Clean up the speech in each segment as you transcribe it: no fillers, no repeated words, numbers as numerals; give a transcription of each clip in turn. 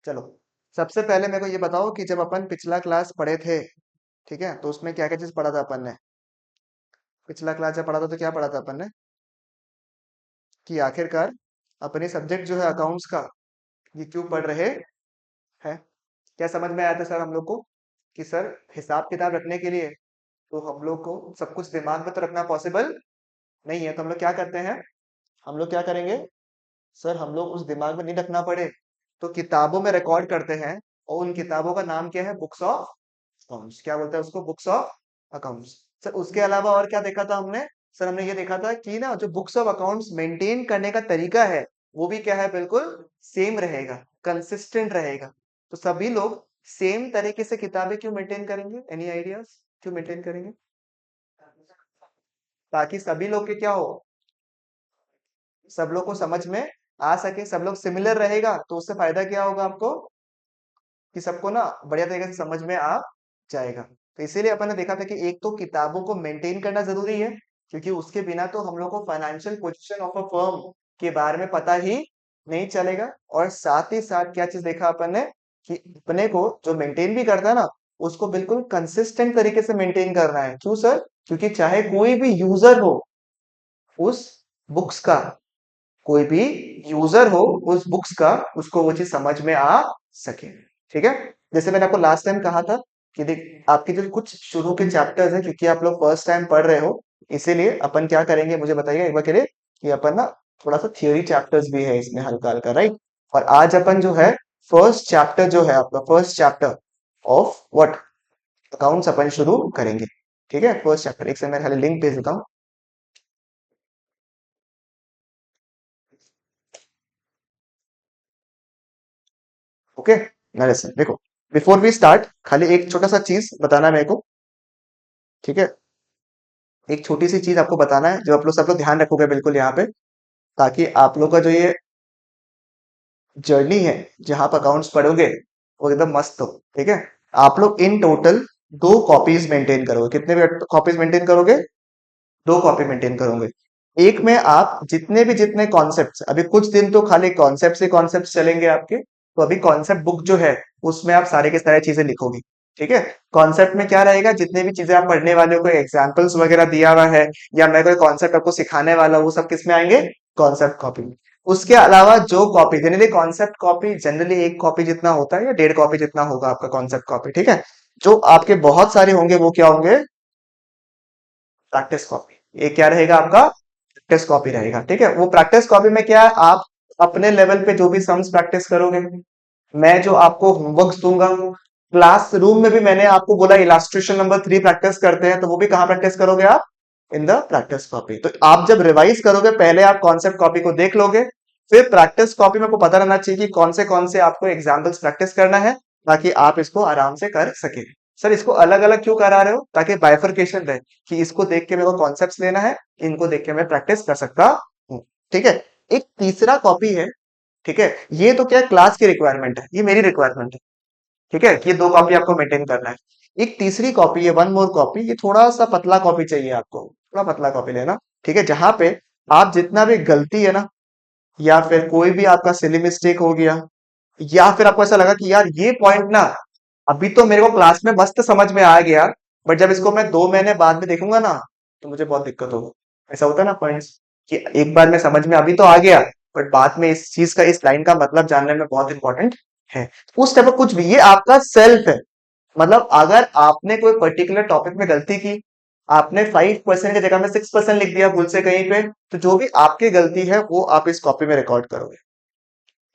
चलो, सबसे पहले मेरे को ये बताओ कि जब अपन पिछला क्लास पढ़े थे, ठीक है, तो उसमें क्या क्या चीज पढ़ा था अपन ने। पिछला क्लास जब पढ़ा था तो क्या पढ़ा था अपन ने कि आखिरकार अपने सब्जेक्ट जो है अकाउंट्स का, ये क्यों पढ़ रहे हैं। क्या समझ में आया था सर हम लोग को कि सर हिसाब किताब रखने के लिए तो हम लोग को सब कुछ दिमाग में तो रखना पॉसिबल नहीं है, तो हम लोग क्या करते हैं, हम लोग क्या करेंगे, सर हम लोग उस दिमाग में नहीं रखना पड़े तो किताबों में रिकॉर्ड करते हैं। और उन किताबों का नाम क्या है, बुक्स ऑफ अकाउंट्स। क्या बोलते हैं उसको, बुक्स ऑफ अकाउंट्स। सर उसके अलावा और क्या देखा था हमने, सर हमने ये देखा था कि ना जो बुक्स ऑफ अकाउंट्स मेंटेन करने का तरीका है वो भी क्या है, बिल्कुल सेम रहेगा, कंसिस्टेंट रहेगा। तो सभी लोग सेम तरीके से किताबें क्यों मेंटेन करेंगे, एनी आइडियाज क्यों मेंटेन करेंगे। ताकि सभी लोग के क्या हो, सब लोग को समझ में आ सके, सब लोग सिमिलर रहेगा तो उससे फायदा क्या होगा आपको कि सबको ना बढ़िया तरीके से समझ में आ जाएगा। तो इसीलिए अपन ने देखा था कि एक तो किताबों को मेंटेन करना जरूरी है, क्योंकि उसके बिना तो हम लोग को financial position of a firm के बारे में पता ही नहीं चलेगा। और साथ ही साथ क्या चीज देखा अपन ने कि अपने को जो मेंटेन भी करता है ना, उसको बिल्कुल कंसिस्टेंट तरीके से मेंटेन करना है। क्यों सर, क्योंकि चाहे कोई भी यूजर हो उस बुक्स का, कोई भी यूजर हो उस बुक्स का, उसको वो चीज समझ में आ सके। ठीक है, जैसे मैंने आपको लास्ट टाइम कहा था कि देख आपके जो कुछ शुरू के चैप्टर्स हैं, क्योंकि आप लोग फर्स्ट टाइम पढ़ रहे हो, इसीलिए अपन क्या करेंगे मुझे बताइए एक बार के लिए कि अपन ना थोड़ा सा थियोरी चैप्टर्स भी है इसमें हल्का हल्का, राइट। और आज अपन जो है फर्स्ट चैप्टर जो है आपका, first chapter of what, accounts अपन शुरू करेंगे। ठीक है, फर्स्ट चैप्टर, एक से मैं खाली लिंक भेज देता हूँ। ओके, नरेशन देखो, बिफोर वी स्टार्ट खाली एक छोटा सा चीज बताना है मेरे को। ठीक है, एक छोटी सी चीज आपको बताना है जो आप लोग सब लोग ध्यान रखोगे बिल्कुल यहाँ पे, ताकि आप लोग का जो ये जर्नी है जहां आप अकाउंट्स पढ़ोगे वो एकदम मस्त हो। ठीक है, आप लोग इन टोटल दो कॉपीज मेंटेन करोगे। कितने कॉपीज मेंटेन करोगे, दो कॉपी मेंटेन करोगे। एक में आप जितने कॉन्सेप्ट, अभी कुछ दिन तो खाली कॉन्सेप्ट से कॉन्सेप्ट चलेंगे आपके, तो अभी कॉन्सेप्ट बुक जो है उसमें आप सारे के सारे चीजें लिखोगे। ठीक है, कॉन्सेप्ट में क्या रहेगा, जितने भी चीजें आप पढ़ने वाले हो, कोई एग्जाम्पल्स वगैरह दिया हुआ है या मैं कोई कॉन्सेप्ट आपको सिखाने वाला हूँ, वो सब किस में आएंगे, कॉन्सेप्ट कॉपी में। उसके अलावा जो copy generally, concept copy generally एक कॉपी जितना होता है या 1.5 कॉपी जितना होगा आपका कॉन्सेप्ट कॉपी। ठीक है, जो आपके बहुत सारे होंगे वो क्या होंगे, प्रैक्टिस कॉपी। ये क्या रहेगा आपका, प्रैक्टिस कॉपी रहेगा। ठीक है, वो प्रैक्टिस कॉपी में क्या है, आप अपने लेवल पे जो भी सम्स प्रैक्टिस करोगे, मैं जो आपको होमवर्क दूंगा, क्लासरूम में भी मैंने आपको बोला इलास्ट्रेशन नंबर 3 प्रैक्टिस करते हैं, तो वो भी कहाँ प्रैक्टिस करोगे आप, इन द प्रैक्टिस कॉपी। तो आप जब रिवाइज करोगे पहले आप कॉन्सेप्ट कॉपी को देख लोगे, फिर प्रैक्टिस कॉपी में आपको पता रहना चाहिए कि कौन से आपको एग्जाम्पल्स प्रैक्टिस करना है, ताकि आप इसको आराम से कर सके। सर इसको अलग अलग क्यों करा रहे हो, ताकि बाइफरकेशन रहे कि इसको देख के मेरे को कॉन्सेप्ट लेना है, इनको देख के मैं प्रैक्टिस कर सकता हूँ। ठीक है, एक तीसरा कॉपी है। ठीक है, ये तो क्या क्लास की रिक्वायरमेंट है, ये मेरी रिक्वायरमेंट है। ठीक है, ये दो कॉपी आपको मेंटेन करना है। एक तीसरी कॉपी है, वन मोर कॉपी, ये थोड़ा सा पतला कॉपी चाहिए आपको, थोड़ा पतला कॉपी लेना। ठीक है, जहां पे आप जितना भी गलती है ना, या फिर कोई भी आपका सिली मिस्टेक हो गया, या फिर आपको ऐसा लगा कि यार ये पॉइंट ना अभी तो मेरे को क्लास में मस्त समझ में आ गया, बट जब इसको मैं 2 महीने बाद में देखूंगा ना तो मुझे बहुत दिक्कत होगी। ऐसा होता है ना पॉइंट्स कि एक बार में समझ में अभी तो आ गया, बट बाद में इस चीज का, इस लाइन का मतलब जानने में बहुत इंपॉर्टेंट है। उस टाइप का कुछ भी, ये आपका सेल्फ है। मतलब अगर आपने कोई पर्टिकुलर टॉपिक में गलती की, आपने 5% की जगह में 6% लिख दिया भूल से कहीं पे, तो जो भी आपकी गलती है वो आप इस कॉपी में रिकॉर्ड करोगे।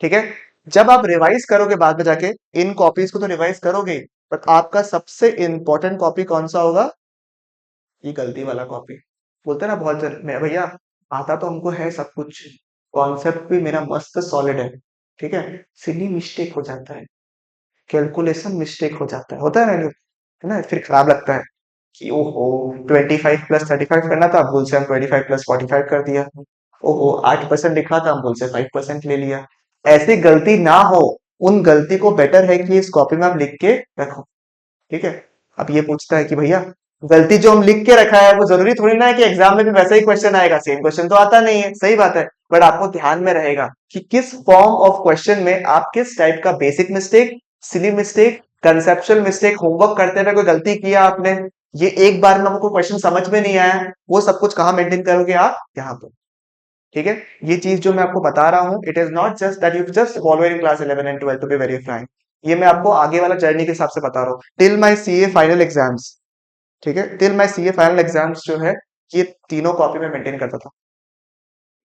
ठीक है, जब आप रिवाइज करोगे बाद में जाके, इन कॉपीज को तो रिवाइज करोगे, पर आपका सबसे इंपॉर्टेंट कॉपी कौन सा होगा, ये गलती वाला कॉपी। बोलते हैं ना बहुत जन, मैं भैया आता तो हमको है सब कुछ, कॉन्सेप्ट भी मेरा मस्त सॉलिड है, ठीक है, सिली मिस्टेक हो जाता है, कैलकुलेशन मिस्टेक हो जाता है, होता है ना, है ना, फिर खराब लगता है कि ओहो 25 + 35 करना था, भूल से हम 25 + 45 कर दिया। ओहो 8% लिखा था, हम भूल से 5% ले लिया। ऐसी गलती ना हो, उन गलती को बेटर है कि इस कॉपी में आप लिख के रखो। ठीक है, अब ये पूछता है कि भैया गलती जो हम लिख के रखा है वो जरूरी थोड़ी ना है कि एग्जाम में भी वैसा ही क्वेश्चन आएगा, सेम क्वेश्चन तो आता नहीं है, सही बात है। बट आपको ध्यान में रहेगा कि किस फॉर्म ऑफ क्वेश्चन में आप किस टाइप का basic mistake, silly mistake, conceptual mistake, homework करते हुए कोई गलती किया आपने, ये एक बार में आपको क्वेश्चन समझ में नहीं आया, वो सब कुछ कहाँ मेंटेन करोगे आप, यहाँ पर। ठीक है, ये चीज जो मैं आपको बता रहा हूँ, it is not just that you just follow in class 11 and 12 to be very frank. ये मैं आपको आगे वाला जर्नी के हिसाब से बता रहा हूँ, till my CA final exams. ठीक है, till my CA final exams जो है, ये तीनों कॉपी में मेंटेन करता था।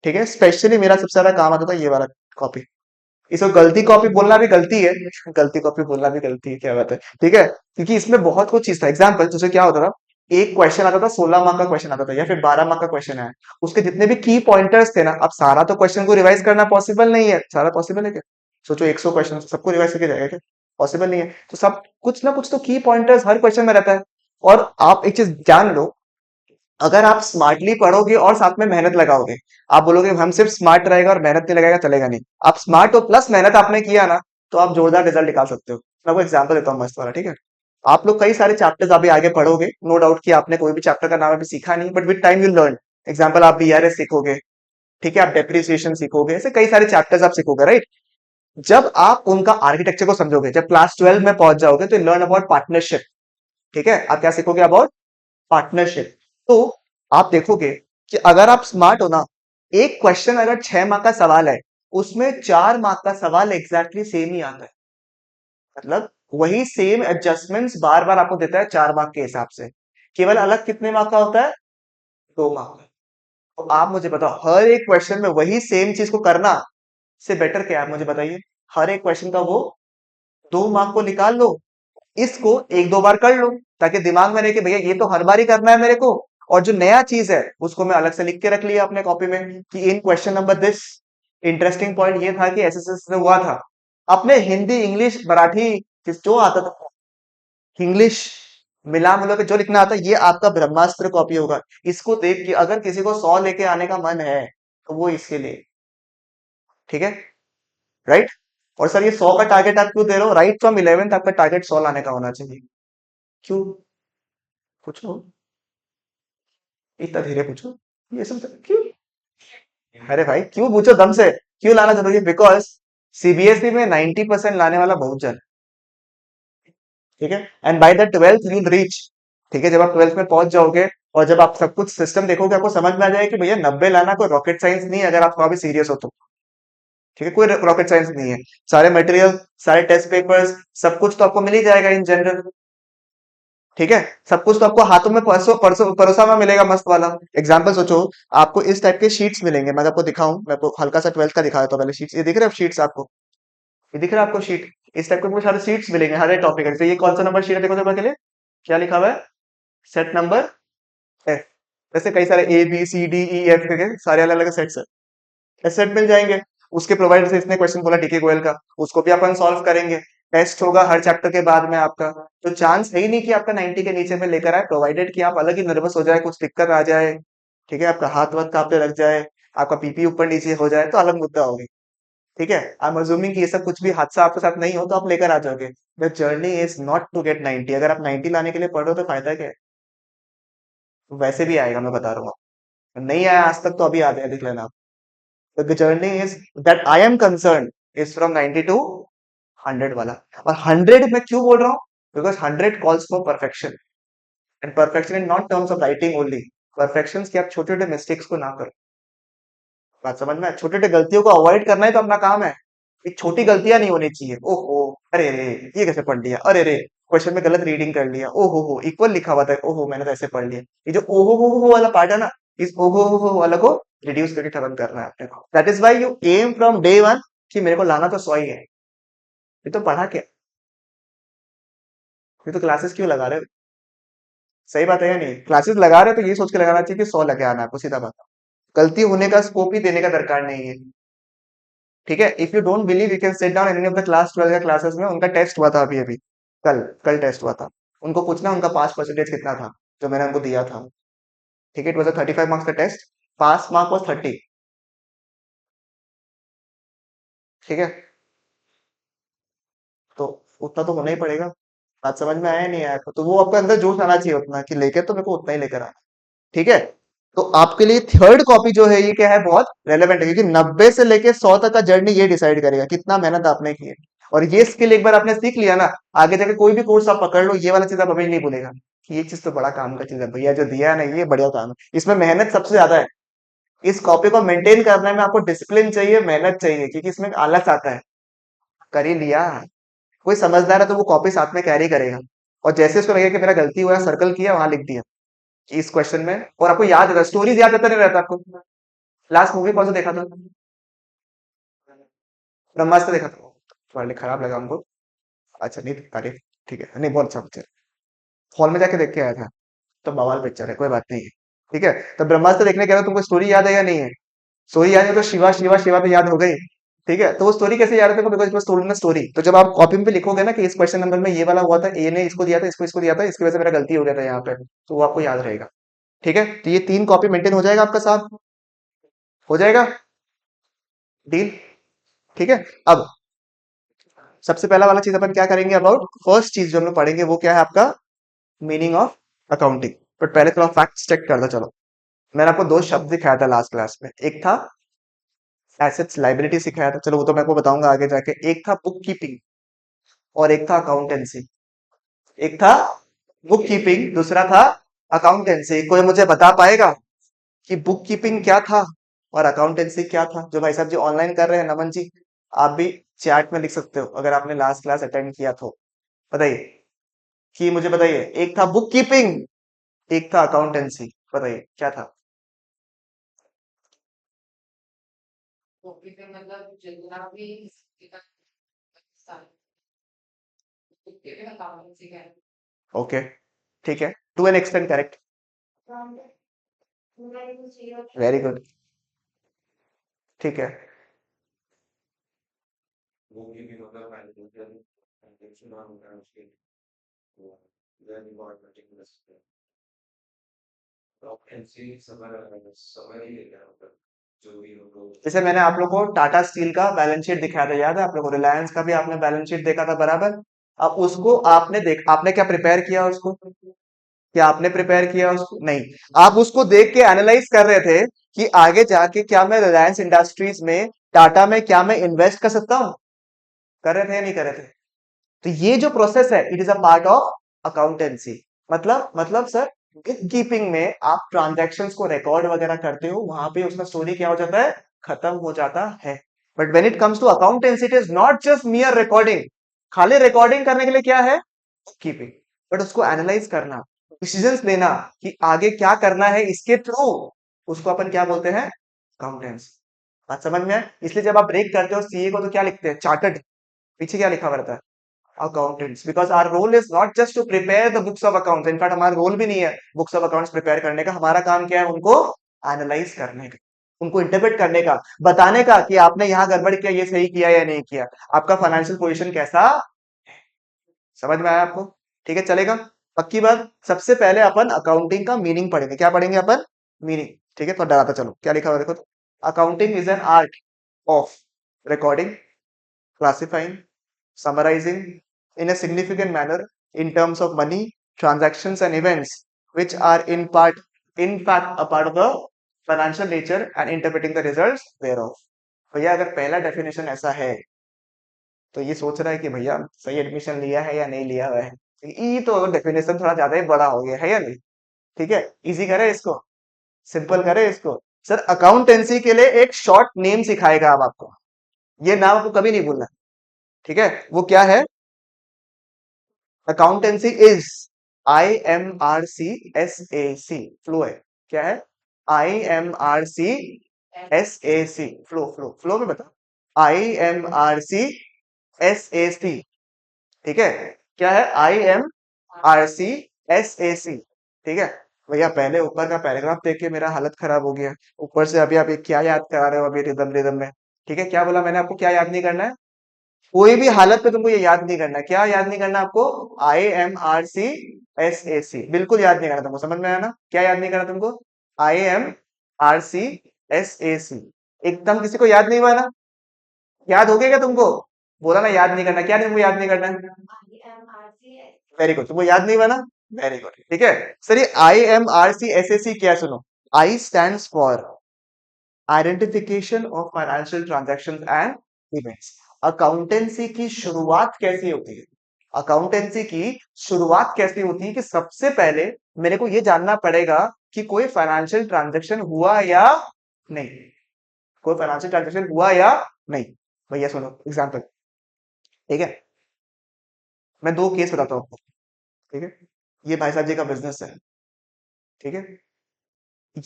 ठीक है, स्पेशली मेरा सबसे ज्यादा काम आता था ये वाला कॉपी। इसको गलती कॉपी बोलना भी गलती है, गलती कॉपी बोलना भी गलती है, क्या बात है। ठीक है, क्योंकि इसमें बहुत कुछ चीज था। एग्जाम्पल जैसे क्या होता था, एक क्वेश्चन आता था, 16 मार्क का क्वेश्चन आता था या फिर 12 मार्क का क्वेश्चन है, उसके जितने भी की पॉइंटर्स थे ना, अब सारा तो क्वेश्चन को रिवाइज करना पॉसिबल नहीं है, सारा पॉसिबल है क्या? सोचो 100 क्वेश्चन सबको रिवाइज करके जाएगा क्या? पॉसिबल नहीं है। तो सब कुछ ना कुछ तो की पॉइंटर्स हर क्वेश्चन में रहता है। और आप एक चीज जान लो, अगर आप स्मार्टली पढ़ोगे और साथ में मेहनत लगाओगे, आप बोलोगे हम सिर्फ स्मार्ट रहेगा और मेहनत नहीं लगेगा, चलेगा नहीं। आप स्मार्ट हो प्लस मेहनत आपने किया ना, तो आप जोरदार रिजल्ट निकाल सकते हो। मैं आपको एग्जांपल देता हूँ मस्त वाला, ठीक है। आप लोग कई सारे चैप्टर्स अभी आगे पढ़ोगे, नो डाउट कि आपने कोई भी चैप्टर का नाम अभी सीखा नहीं, but with time you learn. Example, आप बीआरएस सीखोगे, ठीक है, आप डेप्रिसिएशन सीखोगे, ऐसे कई सारे चैप्टर्स आप सीखोगे, राइट। जब आप उनका आर्किटेक्चर को समझोगे, जब क्लास 12 में पहुंच जाओगे, तो लर्न अबाउट पार्टनरशिप। ठीक है, आप क्या सीखोगे? About partnership. तो आप देखोगे कि अगर आप स्मार्ट हो ना, एक क्वेश्चन अगर 6 मार्क का सवाल है, उसमें 4 मार्क का सवाल एग्जैक्टली सेम ही आता है। मतलब वही सेम एडजस्टमेंट्स बार बार आपको देता है 4 मार्क के हिसाब से। केवल अलग कितने मार्क का होता है? 2 मार्क का। तो आप मुझे बताओ, हर एक क्वेश्चन में वही सेम चीज को करना से बेटर क्या है, मुझे बताइए। हर एक क्वेश्चन का वो 2 मार्क को निकाल लो, इसको एक दो बार कर लो, ताकि दिमाग में रहे कि भैया ये तो हर बार ही करना है मेरे को। और जो नया चीज है उसको मैं अलग से लिख के रख लिया अपने कॉपी में कि in question number this, interesting point ये था कि एसएसएस में हुआ था। अपने हिंदी, इंग्लिश, मराठी जो आता था, इंग्लिश मिला मिला के जो लिखना आता है, ये आपका ब्रह्मास्त्र कॉपी होगा। इसको देख के अगर किसी को 100 लेके आने का मन है, तो वो इसके लिए। ठीक है, राइट। और सर ये 100 का टारगेट आप क्यों दे रहे हो? राइट फ्रॉम 11th आपका टारगेट 100 लाने का होना चाहिए। क्यों? पूछो, इतना धीरे पूछो, ये सब क्यों? अरे भाई क्यों पूछो दम से, क्यों लाना जरूरी है? बिकॉज सीबीएसई में 90% लाने वाला बहुत जन। ठीक है, and by the 12th you reach. ठीक है, जब आप 12th में पहुंच जाओगे और जब आप सब कुछ सिस्टम देखोगे, आपको समझ में आ जाएगा कि भैया 90 लाना कोई रॉकेट साइंस नहीं है, अगर आप अभी सीरियस हो तो। ठीक है, कोई रॉकेट साइंस नहीं है। सारे मटेरियल, सारे टेस्ट पेपर्स, सब कुछ तो आपको मिल ही जाएगा इन जनरल। ठीक है, सब कुछ तो आपको हाथों में परसों परसों परोसा में मिलेगा, मस्त वाला। एग्जाम्पल सोचो, आपको इस टाइप के शीट्स मिलेंगे, मैं आपको दिखाऊं, मैं आपको हल्का सा 12th का दिखा देता हूं पहले। शीट्स ये दिख रहे हैं शीट्स आपको? ये दिख रहा है आपको शीट? इस टाइप के आपको सारे शीट्स मिलेंगे हर एक टॉपिक के। तो ये कौन सा नंबर शीट है, देखो जरा के लिए, क्या लिखा हुआ है? Set number F. जैसे कई सारे A B C D E F के सारे अलग अलग सेट्स है, सेट मिल जाएंगे। उसके प्रोवाइडर से इसने क्वेश्चन बोला डीके गोयल का, उसको भी अपन सॉल्व करेंगे। टेस्ट होगा हर चैप्टर के बाद में आपका। तो चांस है ही नहीं कि आपका 90 के नीचे में लेकर आए, प्रोवाइडेड कि आप अलग ही नर्वस हो जाए, कुछ दिक्कत आ जाए। ठीक है, आपका हाथ वाथ कांपने लग जाए, आपका पीपी ऊपर नीचे हो जाए, तो अलग मुद्दा होगी। ठीक है, आई एम अज्यूमिंग कि ये सब कुछ भी हादसा आपके साथ नहीं हो, तो आप लेकर आ जाओगे। The journey is not to get 90। अगर आप 90 लाने के लिए पढ़ रहे हो तो फायदा क्या है? वैसे भी आएगा, मैं बता रहा हूँ। नहीं आया आज तक तो अभी आ गया, देख लेना आप। The journey is that I am concern is from 90 to 100 वाला। और 100 मैं क्यों बोल रहा हूँ? Because 100 calls for perfection, and perfection in not terms of writing only. Perfection की आप छोटे छोटे मिस्टेक्स को ना करो। बात समझ में? छोटे छोटे गलतियों को अवॉइड करना ही तो अपना काम है। ये छोटी गलतियां नहीं होनी चाहिए। ओहो, अरे रे, ये कैसे पढ़ लिया, अरे रे, क्वेश्चन में गलत रीडिंग कर लिया, ओहो हो, इक्वल लिखा हुआ था, ओहो मैंने तो ऐसे पढ़ लिया। ये जो ओहो हो वाला पार्ट है ना, इस ओहो हो वाला को रिड्यूस करके खत्म करना है अपने को। That is why you am from day one कि मेरे को लाना तो 100 ही है। ये तो पढ़ा क्या? ये तो क्लासेस क्यों लगा रहे हो? सही बात है या नहीं? क्लासेस लगा रहे हो तो ये सोच के लगाना चाहिए कि 100 लगे आना है आपको, सीधा बात। गलती होने का स्कोप ही देने का दरकार नहीं है। ठीक है, if you don't believe you can sit down any of the class 12 या क्लासेस में। उनका टेस्ट हुआ था अभी अभी, कल कल टेस्ट हुआ था। उनको पूछना उनका पास परसेंटेज कितना था, जो मैंने उनको दिया था। ठीक है, इट वॉज अ 35 मार्क्स का टेस्ट, पास मार्क वॉज 30। ठीक है, तो उतना तो होना ही पड़ेगा। बात समझ में आया नहीं आया? तो वो आपके अंदर जोश आना चाहिए उतना कि लेके तो मेरे को उतना ही लेकर आना। ठीक है, तो आपके लिए थर्ड कॉपी जो है ये क्या है, बहुत रेलेवेंट है, क्योंकि 90 से लेके 100 तक का जर्नी ये डिसाइड करेगा कितना मेहनत आपने की है। और ये स्किल एक बार आपने सीख लिया ना, आगे जाके कोई भी कोर्स आप पकड़ लो, ये वाला चीज आप अभी नहीं भूलेगा कि ये चीज तो बड़ा काम का चीज है भैया, जो दिया है ना ये बढ़िया काम है, इसमें मेहनत सबसे ज्यादा है। इस कॉपी को मेंटेन करने में आपको डिसिप्लिन चाहिए, मेहनत चाहिए, क्योंकि इसमें आलस आता है। कर ही लिया, कोई समझदार है तो वो कॉपी साथ में कैरी करेगा, और जैसे उसको लगे कि मेरा गलती हुआ, सर्कल किया, वहां लिख दिया कि इस क्वेश्चन में, और आपको याद रहता, स्टोरीज याद रहता नहीं रहता आपको। लास्ट मूवी कौन सा देखा था? ब्रह्मास्त्र देखा था, थोड़ा खराब लगा हमको। अच्छा नहीं, अरे ठीक है, नहीं बहुत अच्छा पिक्चर, हॉल में जाके देख के आया था, तो बवाल पिक्चर है, कोई बात नहीं है। ठीक है, तो ब्रह्मास्त्र देखने के बाद तुमको स्टोरी याद है या नहीं है? स्टोरी याद है तो शिवा शिवा शिवा तो याद हो गई। ठीक है, तो वो स्टोरी कैसे याद है देखो, बिकॉज स्टोरी ना स्टोरी, तो जब आप कॉपी में भी लिखोगे ना कि इस क्वेश्चन नंबर में ये वाला हुआ था, ए ने इसको दिया था, इसको इसको दिया था, इसकी वजह से मेरा गलती हो गया था यहाँ पे, तो वो आपको याद रहेगा। ठीक है, तो ये 3 कॉपी मेंटेन हो जाएगा आपका साथ, हो जाएगा, डील। ठीक है, अब सबसे पहला वाला चीज अपन क्या करेंगे, अबाउट फर्स्ट चीज जो हम लोग पढ़ेंगे वो क्या है आपका, मीनिंग ऑफ अकाउंटिंग। बट पहले थोड़ा फैक्ट चेक कर लो, चलो। मैंने आपको 2 शब्द सिखाया था लास्ट क्लास में, एक था एसेट्स लाइबिलिटी सिखाया था, चलो वो तो मैं आपको बताऊंगा आगे जाके, एक था बुक कीपिंग और एक था अकाउंटेंसी। एक था बुक कीपिंग, दूसरा था अकाउंटेंसी। कोई मुझे बता पाएगा कि बुक कीपिंग क्या था और अकाउंटेंसी क्या था? जो भाई साहब जी ऑनलाइन कर रहे हैं, नमन जी, आप भी चैट में लिख सकते हो अगर आपने लास्ट क्लास अटेंड किया तो। बताइए, कि मुझे बताइए, एक था बुक कीपिंग, एक था अकाउंटेंसी, बताइए क्या था? ओके, ठीक है, to an extent correct, very good, ठीक है। जैसे मैंने आप लोग को टाटा स्टील का बैलेंस शीट दिखाया था, याद है आप लोग को? रिलायंस का भी आपने बैलेंस शीट देखा था, बराबर। अब उसको आपने क्या प्रिपेयर किया उसको? क्या आपने प्रिपेयर किया उसको? नहीं। आप उसको देख के एनालाइज कर रहे थे कि आगे जाके क्या मैं रिलायंस इंडस्ट्रीज में, टाटा में क्या मैं इन्वेस्ट कर सकता हूं? कर रहे थे या नहीं कर रहे थे? तो ये जो प्रोसेस है, it is a part of accountancy. मतलब सर, बुक कीपिंग में आप ट्रांजैक्शंस को रिकॉर्ड वगैरह करते हो, वहां पे उसका स्टोरी क्या हो जाता है, खत्म हो जाता है। But when it comes to accountancy, it is not just mere recording. खाली रिकॉर्डिंग करने के लिए क्या है, कीपिंग, बट उसको एनालाइज करना, डिसीजंस लेना कि आगे क्या करना है इसके थ्रू, उसको अपन क्या बोलते हैं, अकाउंटेंस। बात समझ में है? इसलिए जब आप ब्रेक करते हो सीए को तो क्या लिखते हैं, चार्टर्ड, पीछे क्या लिखा हुआ रहता है, accountants, because our role is not just to prepare the books of accounts, in fact हमारा रोल भी नहीं है बुक्स ऑफ अकाउंट्स प्रिपेयर करने का, हमारा काम क्या है, उनको एनालाइज करने का, उनको इंटरप्रेट करने का, बताने का कि आपने यहाँ गड़बड़ किया, ये सही किया या नहीं किया, आपका फाइनेंशियल पोजीशन कैसा। समझ में आया आपको? ठीक है, चलेगा। पक्की बात, सबसे पहले अपन अकाउंटिंग का मीनिंग पढ़ेंगे, क्या पढ़ेंगे अपन, मीनिंग। ठीक है, तो डराता चलो, क्या लिखा हुआ देखो तो, accounting is an art of recording, classifying, summarizing in a significant manner in terms of money, transactions, and events, which are in fact, a part of the financial nature and interpreting the results thereof. भैया अगर पहला definition ऐसा है, तो ये सोच रहा है कि भैया सही एडमिशन लिया है या नहीं लिया हुआ है। ये तो डेफिनेशन थोड़ा ज्यादा ही बड़ा हो गया है या नहीं? ठीक है, इजी करे इसको, सिंपल करे इसको। सर अकाउंटेंसी के लिए एक शॉर्ट नेम सिखाएगा अब आपको, ये नाम आपको कभी नहीं भूलना। ठीक है, वो क्या है, अकाउंटेंसी इज, IMRCSAC, फ्लो है, क्या है, IMRCSAC, फ्लो फ्लो फ्लो में बता, IMRCSAC। ठीक है, क्या है, IMRCSAC। ठीक है भैया, पहले ऊपर का पैराग्राफ देख के मेरा हालत खराब हो गया, ऊपर से अभी आप ये क्या याद करा रहे हो अभी रिदम रिदम में। ठीक है, क्या बोला मैंने आपको, क्या याद नहीं करना है, कोई भी हालत पे तुमको ये याद नहीं करना, क्या याद नहीं करना आपको, IMRCSAC, बिल्कुल याद नहीं करना तुमको, समझ में आया ना, क्या याद नहीं करना तुमको, IMRCSAC। एकदम किसी को याद नहीं हुआ ना? याद हो गया क्या तुमको? बोला ना याद नहीं करना, क्या तुमको याद नहीं करना है? वेरी गुड, तुमको याद नहीं हुआ ना, वेरी गुड। ठीक है सर, ये IMRCSAC क्या है, सुनो, आई stands for identification of financial transactions and events. Accountancy की शुरुआत कैसी होती है? अकाउंटेंसी की शुरुआत कैसी होती है कि सबसे पहले मेरे को यह जानना पड़ेगा कि कोई फाइनेंशियल ट्रांजैक्शन हुआ या नहीं। कोई फाइनेंशियल ट्रांजैक्शन हुआ या नहीं। भैया सुनो एग्जांपल, ठीक है? मैं दो केस बताता हूँ आपको, ठीक है? ये भाई साहब जी का बिजनेस है, ठीक है?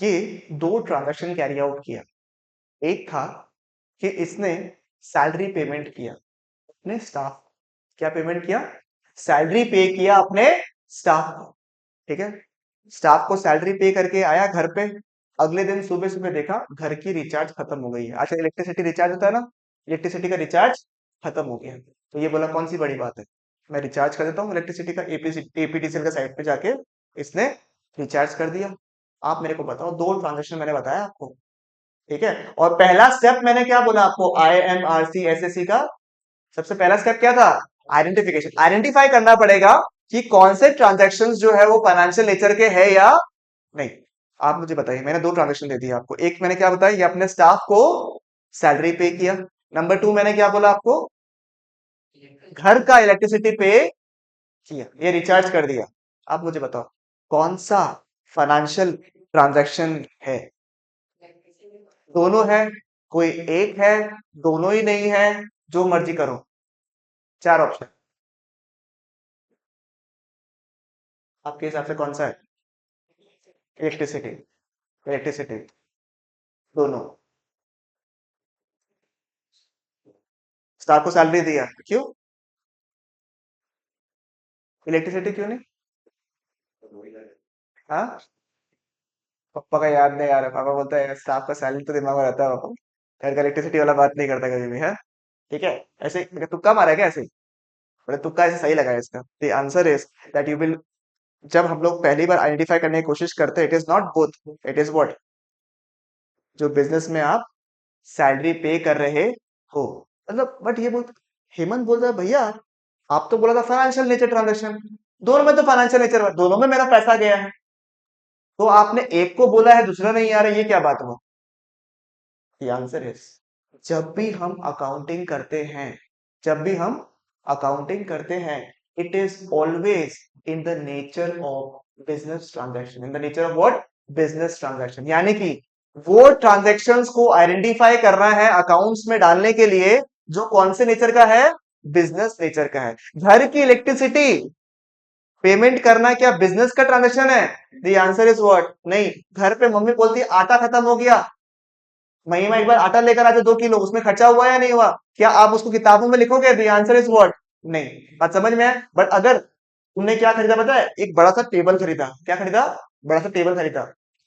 ये दो ट्रांजैक्शन कैरी आउट किया। एक था कि इसने सैलरी पेमेंट किया अपने स्टाफ। क्या पेमेंट किया? सैलरी पे किया अपने स्टाफ को, ठीक है? स्टाफ को सैलरी पे करके आया घर पे। अगले दिन सुबह सुबह देखा घर की रिचार्ज खत्म हो गई है। अच्छा, इलेक्ट्रिसिटी रिचार्ज होता है ना, इलेक्ट्रिसिटी का रिचार्ज खत्म हो गया। तो ये बोला कौन सी बड़ी बात है, मैं रिचार्ज कर देता हूँ इलेक्ट्रिसिटी का। एपीडीसीएल का साइट पे जाके इसने रिचार्ज कर दिया। आप मेरे को बताओ, दो ट्रांजेक्शन मैंने बताया आपको, ठीक है? और पहला स्टेप मैंने क्या बोला आपको, IMRC SSC का सबसे पहला स्टेप क्या था? आइडेंटिफिकेशन। आइडेंटिफाई करना पड़ेगा कि कौन से ट्रांजैक्शंस जो है वो फाइनेंशियल नेचर के है या नहीं। आप मुझे बताइए, मैंने दो ट्रांजैक्शन दे दिए आपको। एक मैंने क्या बताया, ये अपने स्टाफ को सैलरी पे किया। नंबर टू मैंने क्या बोला आपको, घर का इलेक्ट्रिसिटी पे किया, ये रिचार्ज कर दिया। आप मुझे बताओ कौन सा फाइनेंशियल ट्रांजैक्शन है? दोनों है, कोई एक है, दोनों ही नहीं है, जो मर्जी करो। चार ऑप्शन, आपके हिसाब से कौन सा है? इलेक्ट्रिसिटी, इलेक्ट्रिसिटी, दोनों। स्टार को सैलरी दिया, क्यों? इलेक्ट्रिसिटी क्यों नहीं? हाँ, पापा का याद नहीं आ रहा। पापा बोलता है स्टाफ का सैलरी तो दिमाग में रहता है पापा, घर का इलेक्ट्रिसिटी वाला बात नहीं करता कभी भी है। ठीक है, ऐसे मेरे तुक्का मारा है क्या ऐसे ही? बड़े तुक्का ऐसे सही लगा है इसका। The answer is that you will, जब हम लोग पहली बार आइडेंटिफाई करने की कोशिश करते हैं, it is not both, it is what, जो बिजनेस में आप सैलरी पे कर रहे हो। मतलब बट ये बोल, हेमंत बोल रहा है भैया आप तो बोला था फाइनेंशियल नेचर ट्रांजेक्शन, दोनों में तो फाइनेंशियल नेचर, दोनों में मेरा पैसा गया है। तो आपने एक को बोला है दूसरा नहीं आ रहा, ये क्या बात हुआ? आंसर इज, जब भी हम अकाउंटिंग करते हैं, जब भी हम अकाउंटिंग करते हैं, it is always in the nature of business transaction. In the nature of what? Business transaction. यानी कि वो ट्रांजैक्शंस को आइडेंटिफाई करना है अकाउंट्स में डालने के लिए जो कौन से नेचर का है? बिजनेस नेचर का है। घर की इलेक्ट्रिसिटी पेमेंट करना क्या बिजनेस का ट्रांजैक्शन है? The answer is what? नहीं। घर पे मम्मी बोलती है आटा खत्म हो गया, महीने में एक बार आटा लेकर आते 2 किलो, उसमें खर्चा हुआ या नहीं हुआ? क्या आप उसको किताबों में लिखोगे? The answer is what? नहीं। बात समझ में है? बट अगर तुमने क्या खरीदा पता है, एक बड़ा सा टेबल खरीदा। क्या खरीदा? बड़ा सा टेबल खरीदा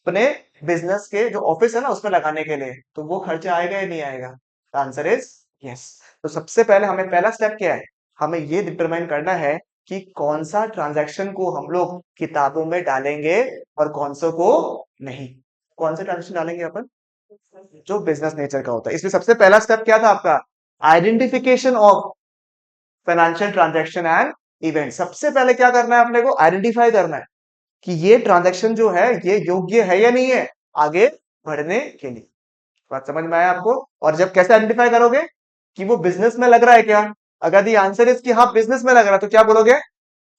अपने बिजनेस के जो ऑफिस है ना उसमें लगाने के लिए, तो वो खर्चा आएगा या नहीं आएगा? Answer is yes. तो सबसे पहले हमें पहला स्टेप क्या है, हमें ये डिटरमाइन करना है कि कौन सा ट्रांजैक्शन को हम लोग किताबों में डालेंगे और कौन सा को नहीं। कौन सा ट्रांजैक्शन डालेंगे अपन? जो बिजनेस नेचर का होता है। इसलिए सबसे पहला स्टेप क्या था आपका? Identification of financial transaction and event. सबसे पहले क्या करना है अपने को? आइडेंटिफाई करना है कि ये ट्रांजैक्शन जो है ये योग्य है या नहीं है आगे बढ़ने के लिए। बात समझ में आया आपको? और जब कैसे आइडेंटिफाई करोगे कि वो बिजनेस में लग रहा है क्या? अगर दी आंसर इज कि हाँ बिजनेस में लग रहा है, तो क्या बोलोगे?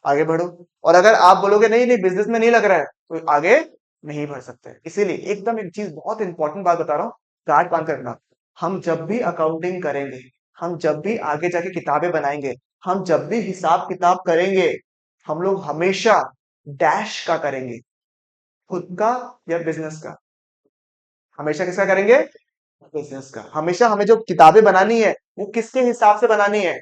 आगे बढ़ो। और अगर आप बोलोगे नहीं नहीं बिजनेस में नहीं लग रहा है, तो आगे नहीं बढ़ सकते। इसीलिए एकदम एक चीज बहुत इंपॉर्टेंट बात बता रहा हूँ, गांठ बांध कर रखना। हम जब भी अकाउंटिंग करेंगे, हम जब भी आगे जाके किताबें बनाएंगे, हम जब भी हिसाब किताब करेंगे, हम लोग हमेशा डैश का करेंगे, खुद का या बिजनेस का? हमेशा किसका करेंगे? बिजनेस का। हमेशा हमें जो किताबें बनानी है वो किसके हिसाब से बनानी है?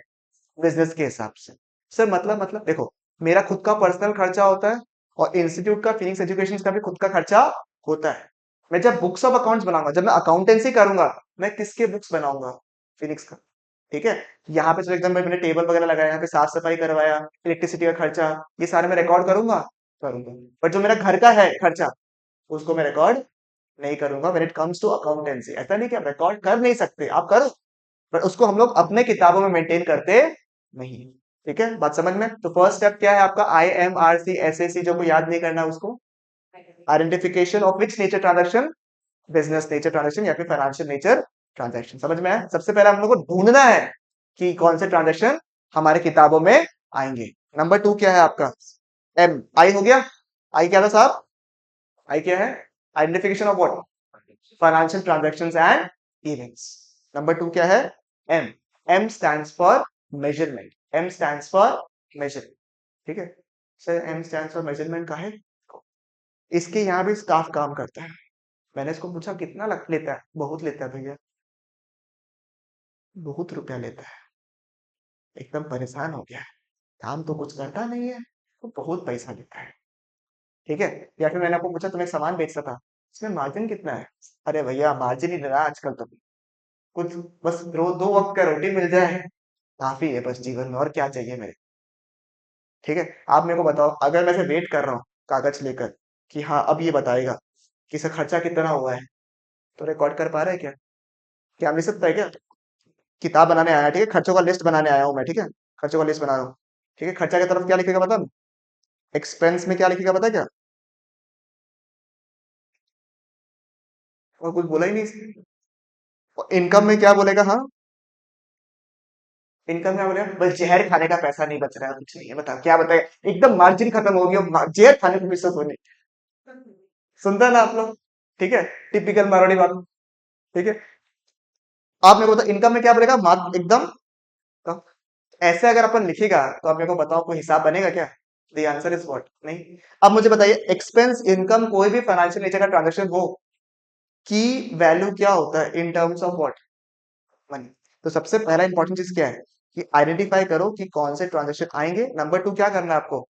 बिजनेस के हिसाब से। सर मतलब देखो, मेरा खुद का पर्सनल खर्चा होता है और इंस्टीट्यूट का फिनिक्स एजुकेशन का भी खुद का खर्चा होता है। मैं जब बुक्स ऑफ अकाउंट्स बनाऊंगा, जब मैं अकाउंटेंसी करूंगा, मैं किसके बुक्स बनाऊंगा? फिनिक्स का। ठीक है, यहाँ पे तो एकदम मैंने टेबल वगैरह लगाया, यहाँ पे साफ सफाई करवाया, इलेक्ट्रिसिटी का खर्चा, ये सारे मैं रिकॉर्ड करूंगा, करूंगा। बट जो मेरा घर का है खर्चा, उसको मैं रिकॉर्ड नहीं करूंगा। When it comes to accountancy, ऐसा नहीं कि आप रिकॉर्ड कर नहीं सकते, आप करो, पर उसको हम लोग अपने किताबों में मेंटेन करते नहीं। ठीक है, बात समझ में? तो फर्स्ट स्टेप क्या है आपका? IMRC SSC, जो को याद नहीं करना उसको identification of which nature transaction, business nature transaction या फिर फाइनेंशियल नेचर ट्रांजैक्शन। समझ में आया? सबसे पहले हम लोग को ढूंढना है कि कौन से ट्रांजैक्शन हमारे किताबों में आएंगे। नंबर टू क्या है आपका? एम आई हो गया। आई क्या था साहब? आई क्या है? Identification of what? Financial transactions and events. Number two क्या है? M. M stands for measurement. M stands for measurement. ठीक है sir, M stands for measurement का है। इसके यहाँ भी स्टाफ काम करता है। मैंने इसको पूछा कितना लेता है? बहुत लेता है भैया, बहुत रुपया लेता है। एकदम परेशान हो गया है, काम तो कुछ करता नहीं है, तो बहुत पैसा लेता है। ठीक है। या फिर मैंने आपको पूछा तुम एक सामान बेच रहा था, इसमें मार्जिन कितना है? अरे भैया मार्जिन ही नहीं रहा आजकल तो, कुछ बस दो वक्त का रोटी मिल जाए काफी है बस जीवन में, और क्या चाहिए मेरे। ठीक है। आप मेरे को बताओ, अगर मैं से वेट कर रहा हूँ कागज लेकर कि हाँ अब ये बताएगा कि इसका खर्चा कितना हुआ है, तो रिकॉर्ड कर पा रहे हैं क्या? क्या मिल सकता है क्या? किताब बनाने आया, ठीक है, खर्चों का लिस्ट बनाने आया हूँ मैं, ठीक है, खर्चों का लिस्ट बना रहा हूँ। ठीक है, खर्चा की तरफ क्या लिखेगा पता? एक्सपेंस में क्या लिखेगा पता है क्या? और कुछ बोला ही नहीं। इनकम में क्या बोलेगा? हाँ, इनकम क्या बोलेगा? बस जहर खाने का पैसा नहीं बच रहा है, कुछ नहीं है। बताओ क्या बताएगा? एकदम मार्जिन खत्म हो गया, जहर खाने को पैसा तो नहीं। सुनता है ना आप लोग? ठीक है, टिपिकल मारवाड़ी बात। ठीक है। आप मेरे को बताओ इनकम में क्या बोलेगा? एकदम कम। ऐसे अगर अपन लिखेगा तो आप मेरे को बताओ कोई हिसाब बनेगा क्या? The answer is what? नहीं। अब मुझे बताइए, एक्सपेंस इनकम कोई भी फाइनेंशियल नेचर का ट्रांजेक्शन हो, की वैल्यू क्या होता है इन टर्म्स ऑफ व्हाट? मनी। तो सबसे पहला इंपॉर्टेंट चीज क्या है कि आइडेंटिफाई करो कि कौन से ट्रांजेक्शन आएंगे। नंबर टू क्या करना है आपको?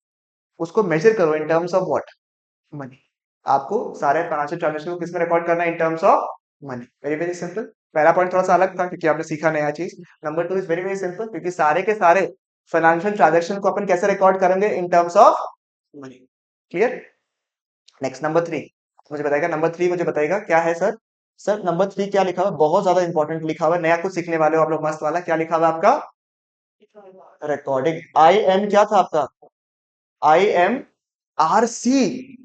उसको मेजर करो इन टर्म्स ऑफ व्हाट? मनी। आपको सारे फाइनेंशियल ट्रांजेक्शन को किसमें रिकॉर्ड करना है? इन terms of money. Very very simple. पहला पॉइंट थोड़ा सा अलग था क्योंकि आपने सीखा नया चीज। Number two is very very simple, क्योंकि सारे के सारे फाइनेंशियल ट्रांजेक्शन को अपन कैसे रिकॉर्ड करेंगे? इन terms of money. Clear? Next number three मुझे बताएगा। नंबर थ्री मुझे बताएगा क्या है सर? सर नंबर थ्री क्या लिखा हुआ है? बहुत ज्यादा इंपॉर्टेंट लिखा हुआ है, नया कुछ सीखने वाले हो आप लोग, मस्त वाला। क्या लिखा हुआ है आपका? रिकॉर्डिंग। आई एम क्या था आपका? I M R C.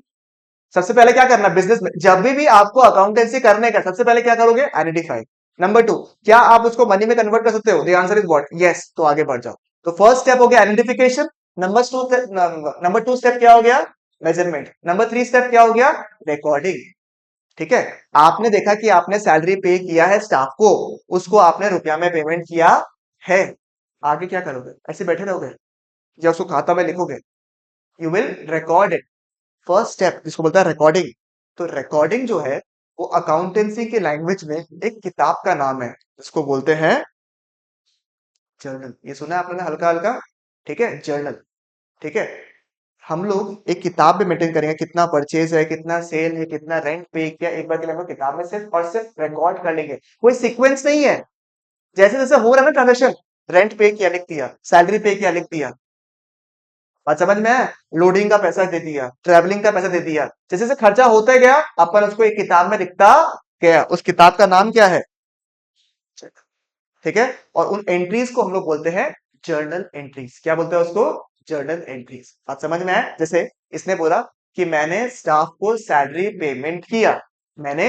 सबसे पहले क्या करना है बिजनेस में? जब भी आपको अकाउंटेंसी करने का, सबसे पहले क्या करोगे? आइडेंटिफाई। नंबर टू, क्या आप उसको मनी में कन्वर्ट कर सकते हो? The answer is what? Yes. तो आगे बढ़ जाओ। तो फर्स्ट स्टेप हो गया आइडेंटिफिकेशन। नंबर टू स्टेप क्या हो गया? मेजरमेंट। नंबर थ्री स्टेप क्या हो गया? रिकॉर्डिंग। ठीक है। आपने देखा कि आपने सैलरी पे किया है स्टाफ को, उसको आपने रुपया में पेमेंट किया है। आगे क्या करोगे? ऐसे बैठे रहोगे या उसको खाता में लिखोगे? You will record it. First step जिसको बोलता है रिकॉर्डिंग। तो रिकॉर्डिंग जो है वो अकाउंटेंसी के लैंग्वेज में एक किताब का नाम है जिसको बोलते हैं जर्नल। ये सुना है आपने हल्का हल्का? ठीक है, जर्नल। ठीक है। हम लोग एक किताब में मेंटेन करेंगे कितना परचेज है, कितना सेल है, कितना रेंट पे किया, एक बार के लिए हम लोग किताब में सिर्फ और सिर्फ रिकॉर्ड कर लेंगे। कोई सीक्वेंस नहीं है। जैसे जैसे हो रहा है ना ट्रांजेक्शन, रेंट पे किया लिख दिया, सैलरी पे किया लिख दिया, बात समझ में है? लोडिंग का पैसा दे दिया, ट्रेवलिंग का पैसा दे दिया, जैसे जैसे खर्चा होता गया अपन उसको एक किताब में लिखता गया। उस किताब का नाम क्या है? ठीक है। और उन एंट्रीज को हम लोग बोलते हैं जर्नल एंट्रीज। क्या बोलते हैं उसको? Journal entries. बात समझ में आया? जैसे इसने बोला कि मैंने स्टाफ को सैलरी पेमेंट किया, मैंने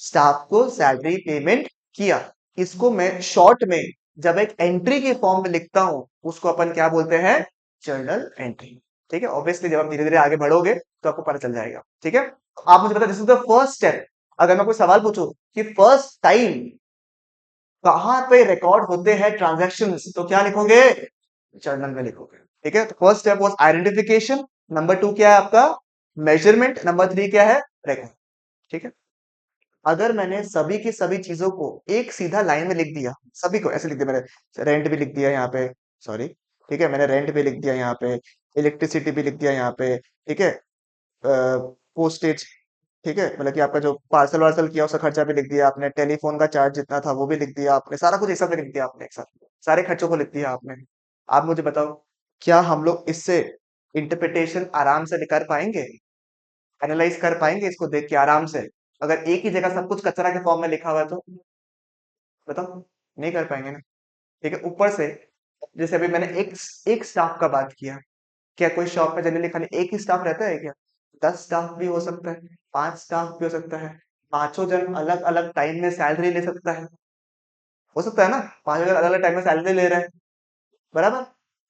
स्टाफ को सैलरी पेमेंट किया। इसको मैं शॉर्ट में जब एक एंट्री के फॉर्म में लिखता हूं उसको अपन क्या बोलते हैं? Journal entry. ठीक है। ऑब्वियसली जब आप धीरे धीरे आगे बढ़ोगे तो आपको पता चल जाएगा। ठीक है। आप मुझे बता, this is the first step. अगर मैं कोई सवाल पूछूं कि फर्स्ट टाइम कहां पे रिकॉर्ड होते हैं ट्रांजैक्शंस, तो क्या लिखोगे? जर्नल में लिखोगे। ठीक है। तो first step was identification. Number two क्या है आपका? मेजरमेंट। नंबर थ्री क्या है? रिकॉर्ड। ठीक है। अगर मैंने सभी की सभी चीजों को एक सीधा लाइन में लिख दिया, सभी को ऐसे लिख दिया मैंने, रेंट भी लिख दिया यहाँ पे, सॉरी, ठीक है, मैंने रेंट भी लिख दिया यहाँ पे, इलेक्ट्रिसिटी भी लिख दिया यहाँ पे, ठीक है, पोस्टेज, ठीक है, मतलब कि आपका जो पार्सल वार्सल किया उसका खर्चा भी लिख दिया आपने, टेलीफोन का चार्ज जितना था वो भी लिख दिया आपने, सारा कुछ एक साथ लिख दिया आपने, एक साथ सारे खर्चों को लिख दिया आपने। आप मुझे बताओ, क्या हम लोग इससे इंटरप्रिटेशन आराम से कर पाएंगे? एनालाइज कर पाएंगे इसको देख के आराम से? अगर एक ही जगह सब कुछ कचरा के फॉर्म में लिखा हुआ है तो बताओ, नहीं कर पाएंगे ना। ठीक है। ऊपर से जैसे अभी मैंने एक एक स्टाफ का बात किया, क्या कोई शॉप में जनरली खाली एक ही स्टाफ रहता है क्या? 10 स्टाफ भी हो सकता है, 5 स्टाफ भी हो सकता है, पांचों जन अलग अलग टाइम में सैलरी ले सकता है। हो सकता है ना, पांचों जन अलग अलग टाइम में सैलरी ले रहे हैं, बराबर।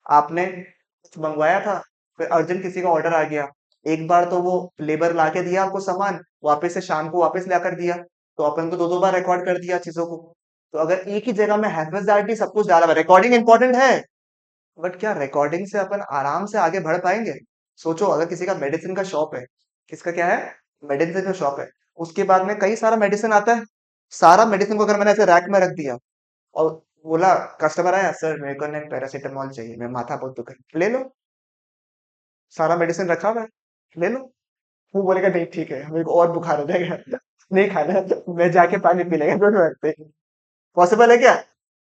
आपने कुछ मंगवाया था, फिर अर्जेंट किसी का ऑर्डर आ गया, एक बार तो वो लेबर ला के दिया आपको सामान, वापस से शाम को वापस लाकर दिया, तो अपन को दो दो बार रिकॉर्ड कर दिया चीजों को। तो अगर एक ही जगह में हैफेजर्डी सब कुछ डाला हुआ, रिकॉर्डिंग इंपॉर्टेंट है, बट क्या रिकॉर्डिंग से अपन आराम से आगे बढ़ पाएंगे? सोचो, अगर किसी का मेडिसिन का शॉप है, किसका क्या है, मेडिसिन का शॉप है, उसके बाद में कई सारा मेडिसिन आता है, सारा मेडिसिन को अगर मैंने ऐसे रैक में रख दिया और बोला, कस्टमर आया, सर मेरे को ना पैरासीटामोल चाहिए, मैं माथा बहुत दुख है, ले लो, सारा मेडिसिन रखा हुआ है, ले लो। वो बोलेगा नहीं ठीक है, मेरे को और बुखार हो जाएगा, नहीं खाना है, मैं जाके पानी पी लेगा, डोंट वरी। पॉसिबल है क्या?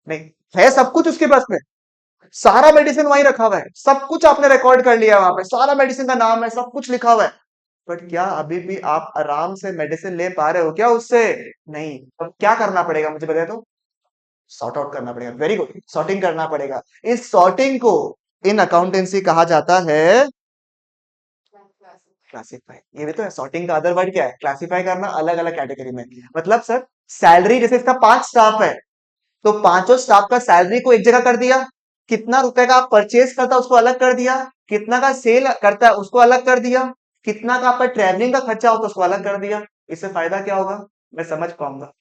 नहीं, है सब कुछ उसके पास में, सारा मेडिसिन वहीं रखा हुआ है, सब कुछ आपने रिकॉर्ड कर लिया वहां पे, सारा मेडिसिन का नाम है, सब कुछ लिखा हुआ है, बट क्या अभी भी आप आराम से मेडिसिन ले पा रहे हो क्या उससे? नहीं। अब क्या करना पड़ेगा मुझे बताए तो? सॉर्ट आउट करना पड़ेगा, वेरी गुड, सॉर्टिंग करना पड़ेगा। इस सॉर्टिंग को इन अकाउंटेंसी कहा जाता है क्लासिफाई। ये भी तो है, सॉर्टिंग का अदर वर्ड क्या है? क्लासिफाई करना अलग अलग कैटेगरी में। मतलब सर, सैलरी जैसे इसका 5 स्टाफ है, तो पांचों स्टाफ का सैलरी को एक जगह कर दिया, कितना रुपए का आप परचेज करता है उसको अलग कर दिया, कितना का सेल करता है उसको अलग कर दिया, कितना का आपका ट्रैवलिंग का खर्चा होता है उसको अलग कर दिया। इससे फायदा क्या होगा, मैं समझ पाऊंगा।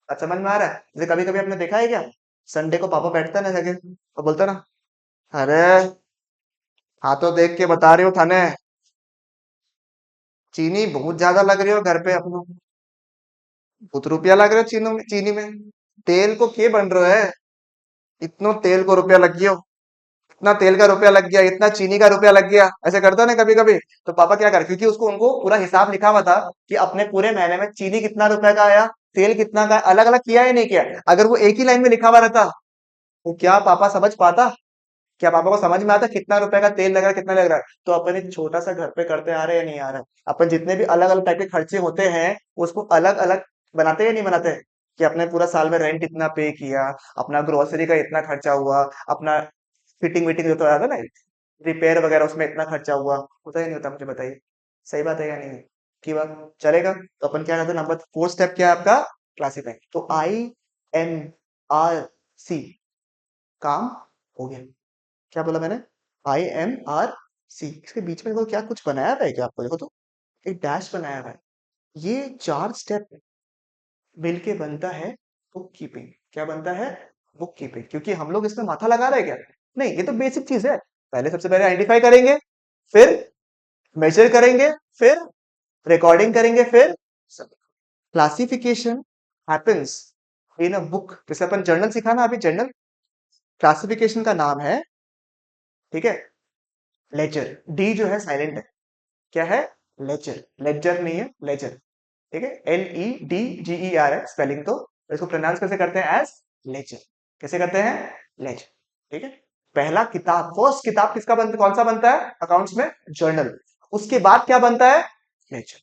अच्छा, समझ में आ रहा है? जैसे कभी कभी आपने देखा है क्या, संडे को पापा बैठता है ना जगह और बोलता है ना, अरे हाँ तो देख के बता रही हो थाने, चीनी बहुत ज्यादा लग रही हो घर पे अपनों, बहुत रुपया लग रहे हो चीनों में, चीनी में, तेल को के बन रहे है, इतनो तेल को रुपया लग गयो, इतना तेल का रुपया लग गया, इतना चीनी का रुपया लग गया, ऐसे करता ना कभी कभी। तो पापा क्या कर, क्योंकि उसको उनको पूरा हिसाब लिखा हुआ था कि अपने पूरे महीने में चीनी कितना रुपए का आया, तेल कितना का, अलग अलग किया या नहीं किया। अगर वो एक ही लाइन में लिखा हुआ रहता, तो क्या पापा समझ पाता? क्या पापा को समझ में आता कितना रुपए का तेल लग रहा है, कितना लग रहा है? तो अपन एक छोटा सा घर पे करते आ रहे हैं या नहीं आ रहा है? अपन जितने भी अलग अलग टाइप के खर्चे होते हैं, उसको अलग अलग बनाते हैं या नहीं बनाते? कि अपने पूरा साल में रेंट इतना पे किया, अपना ग्रोसरी का इतना खर्चा हुआ, अपना फिटिंग विटिंग जो तो आता है ना, रिपेयर वगैरह, उसमें इतना खर्चा हुआ, होता ही नहीं होता? मुझे बताइए, सही बात है या नहीं है? की बात चलेगा? तो अपन क्या करते हैं, नंबर 4 स्टेप क्या है आपका, क्लासिफाई। तो IMRC काम हो गया। क्या बोला मैंने? IMRC, इसके बीच में देखो क्या कुछ बनाया हुआ है क्या आपको, देखो तो एक डैश बनाया हुआ है। ये 4 स्टेप मिलके बनता है बुक कीपिंग। क्या बनता है? Book keeping. क्योंकि हम लोग इसमें माथा लगा रहे हैं क्या? नहीं, ये तो बेसिक चीज है। पहले सबसे पहले आइडेंटिफाई करेंगे, फिर मेजर करेंगे, फिर रिकॉर्डिंग करेंगे, फिर classification happens in a book. जैसे अपन जर्नल सीखा ना अभी, जर्नल क्लासिफिकेशन का नाम है, ठीक है, लेजर। डी जो है साइलेंट है, क्या है? लेजर। लेजर नहीं है, लेजर, ठीक है, LEDGER है स्पेलिंग तो, इसको प्रोनाउंस कैसे करते हैं? As ledger. कैसे करते हैं? लेजर, ठीक है। पहला किताब, फर्स्ट किताब किसका बनता, कौन सा बनता है अकाउंट्स में? जर्नल। उसके बाद क्या बनता है? लेजर,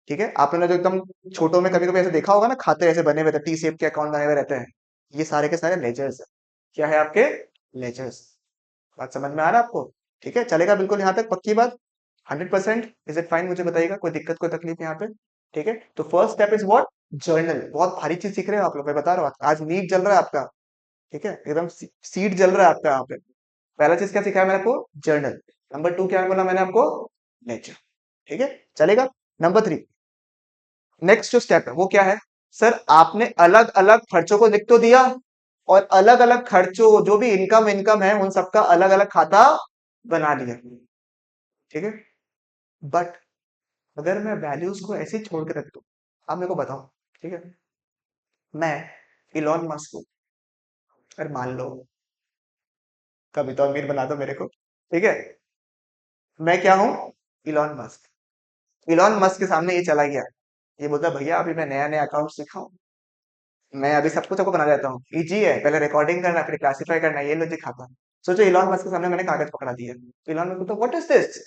ठीक है। आपने जो एकदम छोटों में कभी कभी ऐसे देखा होगा ना, खाते ऐसे बने हुए थे, टी शेप के अकाउंट बने हुए रहते हैं, ये सारे के सारे लेजर्स है। क्या है आपके? लेजर्स। बात समझ में आ रहा है आपको? ठीक है, चलेगा बिल्कुल यहाँ तक, पक्की बात? 100%? Is it fine? मुझे बताइएगा, कोई दिक्कत कोई तकलीफ यहाँ पे? ठीक है, तो first step is what? Journal. बहुत भारी चीज सीख रहे हो आप लोग, मैं बता रहा हूँ, आज नीट जल रहा है आपका, ठीक है, एकदम सीट जल रहा है आपका यहाँ पे। पहला चीज क्या सिखाया मैंने आपको? जर्नल। नंबर 2 क्या बोला मैंने आपको? नेचर। ठीक है, चलेगा। नंबर 3, नेक्स्ट जो स्टेप है वो क्या है? सर आपने अलग अलग खर्चों को लिख तो दिया, और अलग अलग खर्चों, जो भी इनकम इनकम है, उन सबका अलग अलग खाता बना लिया, ठीक है। बट अगर मैं वैल्यूज को ऐसे ही छोड़ के रख दूं, आप मेरे को बताओ, ठीक है, मैं इलॉन मस्क हूं, अगर मान लो, कभी तो अमीर बना दो मेरे को, ठीक है, मैं क्या हूं? Elon Musk. इलॉन मस्क के सामने ये चला गया, ये बोलता भैया अभी मैं नया नया अकाउंट सीखा हूं, मैं अभी सब कुछ आपको बना देता हूँ, इजी है, पहले रिकॉर्डिंग करना फिर क्लासिफाई करना, ये लॉजिक खाता। सोचो इलॉन मस्क के सामने मैंने कागज पकड़ा दिया, तो इलॉन मस्क तो व्हाट इज दिस,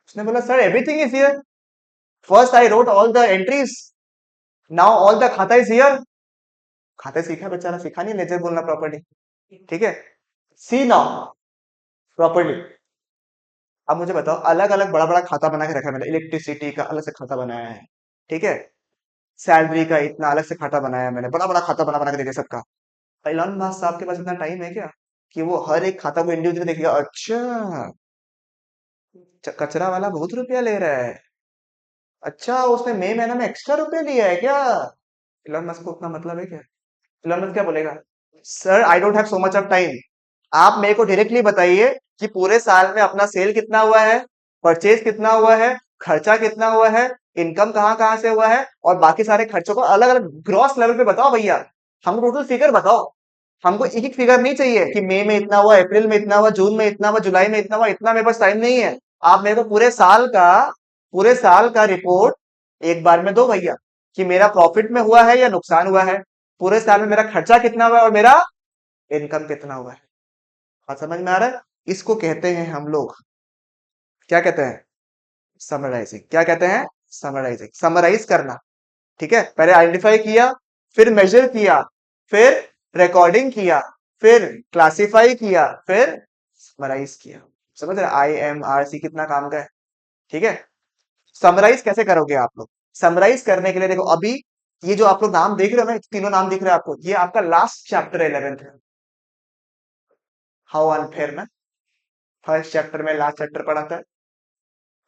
उसने बोला sir everything is here, first I wrote all the entries, now all the खाता इज हियर। खाता सीखा बेचारा, सीखा नहीं लेजर बोलना प्रॉपर्ली, ठीक है। सी नाउ प्रॉपर्ली, अब मुझे बताओ, अलग अलग बड़ा बड़ा खाता बना के रखा है मैंने, इलेक्ट्रिसिटी का अलग से खाता बनाया है, ठीक है, सैलरी का इतना अलग से खाता बनाया है मैंने, बड़ा बड़ा खाता बना बना के देखे सबका। एलन मस्क साहब के पास इतना टाइम है क्या कि वो हर एक खाता को इंडिविजुअली देखेगा? अच्छा, कचरा वाला बहुत रुपया ले रहा है, अच्छा उसने मई महीना में एक्स्ट्रा रुपया लिया है क्या? इलॉन मस्क को उतना मतलब है क्या? इलॉन मस्क क्या बोलेगा? Sir I don't have so much of time, आप मेरे को डायरेक्टली बताइए कि पूरे साल में अपना सेल कितना हुआ है, परचेज कितना हुआ है, खर्चा कितना हुआ है, इनकम कहाँ कहाँ से हुआ है, और बाकी सारे खर्चों को अलग अलग ग्रॉस लेवल पे बताओ भैया, हमको टोटल फिगर बताओ। हमको एक एक फिगर नहीं चाहिए कि मई में इतना हुआ, अप्रैल में इतना हुआ, जून में इतना हुआ, जुलाई में इतना हुआ, इतना मेरे पास टाइम नहीं है। आप मेरे को पूरे साल का रिपोर्ट एक बार में दो भैया, कि मेरा प्रॉफिट में हुआ है या नुकसान हुआ है, पूरे साल में मेरा खर्चा कितना हुआ है और मेरा इनकम कितना हुआ है। बात समझ में आ रहा है? इसको कहते हैं हम लोग, क्या कहते हैं? समराइजिंग। क्या कहते हैं? समराइजिंग, समराइज करना। ठीक है, पहले आइडेंटिफाई किया, फिर मेजर किया, फिर रिकॉर्डिंग किया, फिर क्लासिफाई किया, फिर समराइज किया। समझ रहे? IMRC कितना काम का है। ठीक है, समराइज कैसे करोगे आप लोग? समराइज करने के लिए देखो, अभी ये जो आप लोग नाम देख रहे हो ना, तीनों नाम दिख रहे हैं आपको, ये आपका लास्ट चैप्टर 11th है। हाउ अनफेयर ना, फर्स्ट चैप्टर में लास्ट चैप्टर पढ़ा था,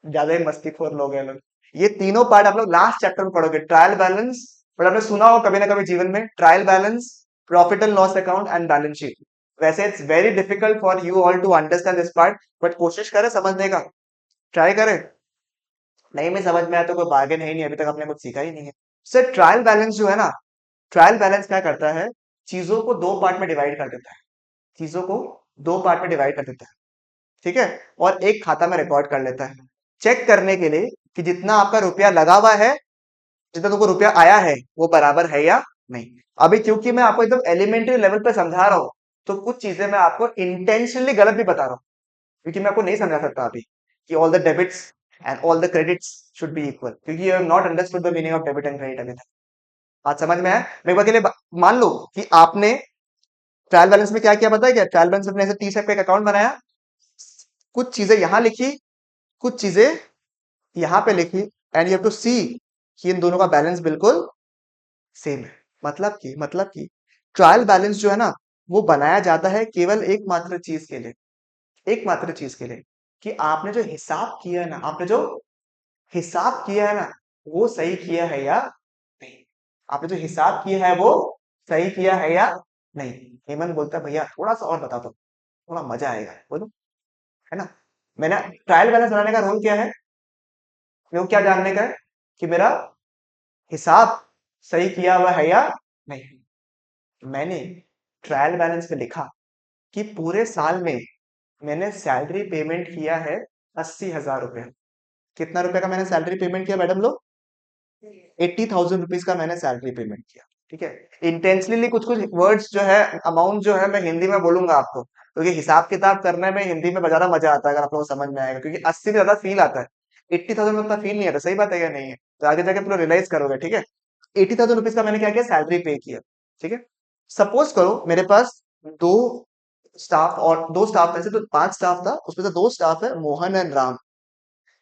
ज्यादा ही मस्तीखोर लोग हैं लोग। ये तीनों पार्ट आप लोग लास्ट चैप्टर में पढ़ोगे। ट्रायल बैलेंस, पर आपने सुना हो कभी ना कभी जीवन में, trial balance, profit and loss account and balance sheet. वैसे it's very difficult for you all to understand this part, but कोशिश करें समझने का, ट्राई करें। नहीं में समझ में आया तो कोई बार्गेन है ही नहीं, अभी तक आपने कुछ सीखा ही नहीं है। सर ट्रायल बैलेंस जो है ना, ट्रायल बैलेंस क्या करता है, चीजों को दो पार्ट में डिवाइड कर देता है, चीजों को दो पार्ट में डिवाइड कर देता है, ठीक है, और एक खाता में रिकॉर्ड कर लेता है, चेक करने के लिए कि जितना आपका रुपया लगा हुआ है, जितना तुमको रुपया आया है, वो बराबर है या नहीं। अभी क्योंकि मैं आपको एकदम एलिमेंट्री लेवल पे समझा रहा हूं, तो कुछ चीजें मैं आपको इंटेंशनली गलत भी बता रहा हूँ, क्योंकि मैं आपको नहीं समझा सकता अभी कि all the debits and all the credits should be equal, क्योंकि you have not understood the meaning of debit and credit अभी तक। बात समझ में आया? मैं एक बार के लिए मान लो कि आपने ट्रायल बैलेंस में क्या किया पता है क्या? ट्रायल बैलेंस में ऐसे टी सेप का एक अकाउंट बनाया, कुछ चीजें यहां लिखी, कुछ चीजें यहां पे लिखी, एंड यू हैव टू सी कि इन दोनों का बैलेंस बिल्कुल सेम है। मतलब कि ट्रायल बैलेंस जो है ना, वो बनाया जाता है केवल एकमात्र चीज के लिए, एकमात्र चीज के लिए, कि आपने जो हिसाब किया है ना, आपने जो हिसाब किया है ना, वो सही किया है या नहीं। आपने जो हिसाब किया है वो सही किया है या नहीं। हेमंत बोलता है भैया थोड़ा सा और बता दो, थोड़ा मजा आएगा, बोलो, है ना। मैंने ट्रायल बैलेंस बनाने का रोल क्या है? वो क्या जानने का है कि मेरा हिसाब सही किया हुआ है या नहीं। मैंने ट्रायल बैलेंस में लिखा कि पूरे साल में मैंने सैलरी पेमेंट किया है 80,000 रुपए। कितना रुपए का मैंने सैलरी पेमेंट किया मैडम लोग? 80,000 रुपीज का मैंने सैलरी पेमेंट किया। ठीक है, इंटेंशनली कुछ कुछ वर्ड्स जो है, अमाउंट जो है, मैं हिंदी में बोलूंगा आपको, क्योंकि हिसाब किताब करने में हिंदी में ज्यादा मजा आता है, अगर आप लोगों को समझ में आएगा, क्योंकि 80 में ज्यादा फील आता है, 80,000 में उतना फील नहीं आता। सही बात है या नहीं है? तो आगे जाके पूरा रियलाइज करोगे। ठीक है, 80,000 रुपीज का मैंने क्या किया, सैलरी पे किया। ठीक है, सपोज करो मेरे पास दो स्टाफ, और दो स्टाफ में से, तो 5 स्टाफ था, उसमें से दो स्टाफ है, मोहन एंड राम।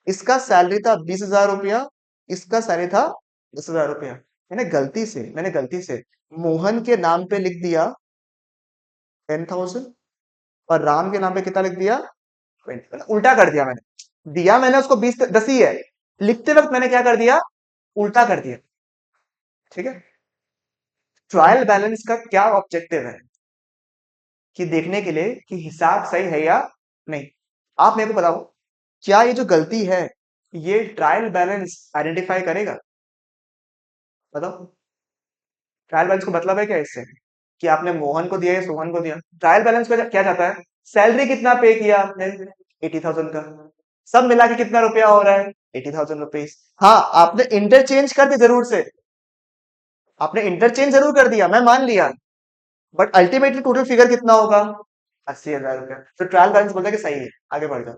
इसका सैलरी था 20,000 रुपया, इसका सैलरी था 10,000 रुपया। मैंने गलती से मोहन के नाम पे लिख दिया 10,000, और राम के नाम पे कितना लिख दिया? 20। उल्टा कर दिया मैंने, दिया मैंने उसको 20, 10 ही है, लिखते वक्त मैंने क्या कर दिया? उल्टा कर दिया। ठीक है, ट्रायल बैलेंस का क्या ऑब्जेक्टिव है? कि देखने के लिए कि हिसाब सही है या नहीं। आप मेरे को बताओ, क्या ये जो गलती है, ये ट्रायल बैलेंस आइडेंटिफाई करेगा? बताओ, ट्रायल बैलेंस को मतलब है क्या इससे, कि आपने मोहन को दिया या सोहन को दिया? ट्रायल बैलेंस का क्या जाता है? सैलरी कितना पे किया आपने? 80,000 का। सब मिला के कितना रुपया हो रहा है? 80,000 रुपीज। हाँ, आपने इंटरचेंज कर दी, जरूर से आपने इंटरचेंज जरूर कर दिया, मैं मान लिया, बट अल्टीमेटली टोटल फिगर कितना होगा? 80,000 रुपया। तो ट्रायल बैलेंस बोलता है कि सही है, आगे बढ़ जाओ।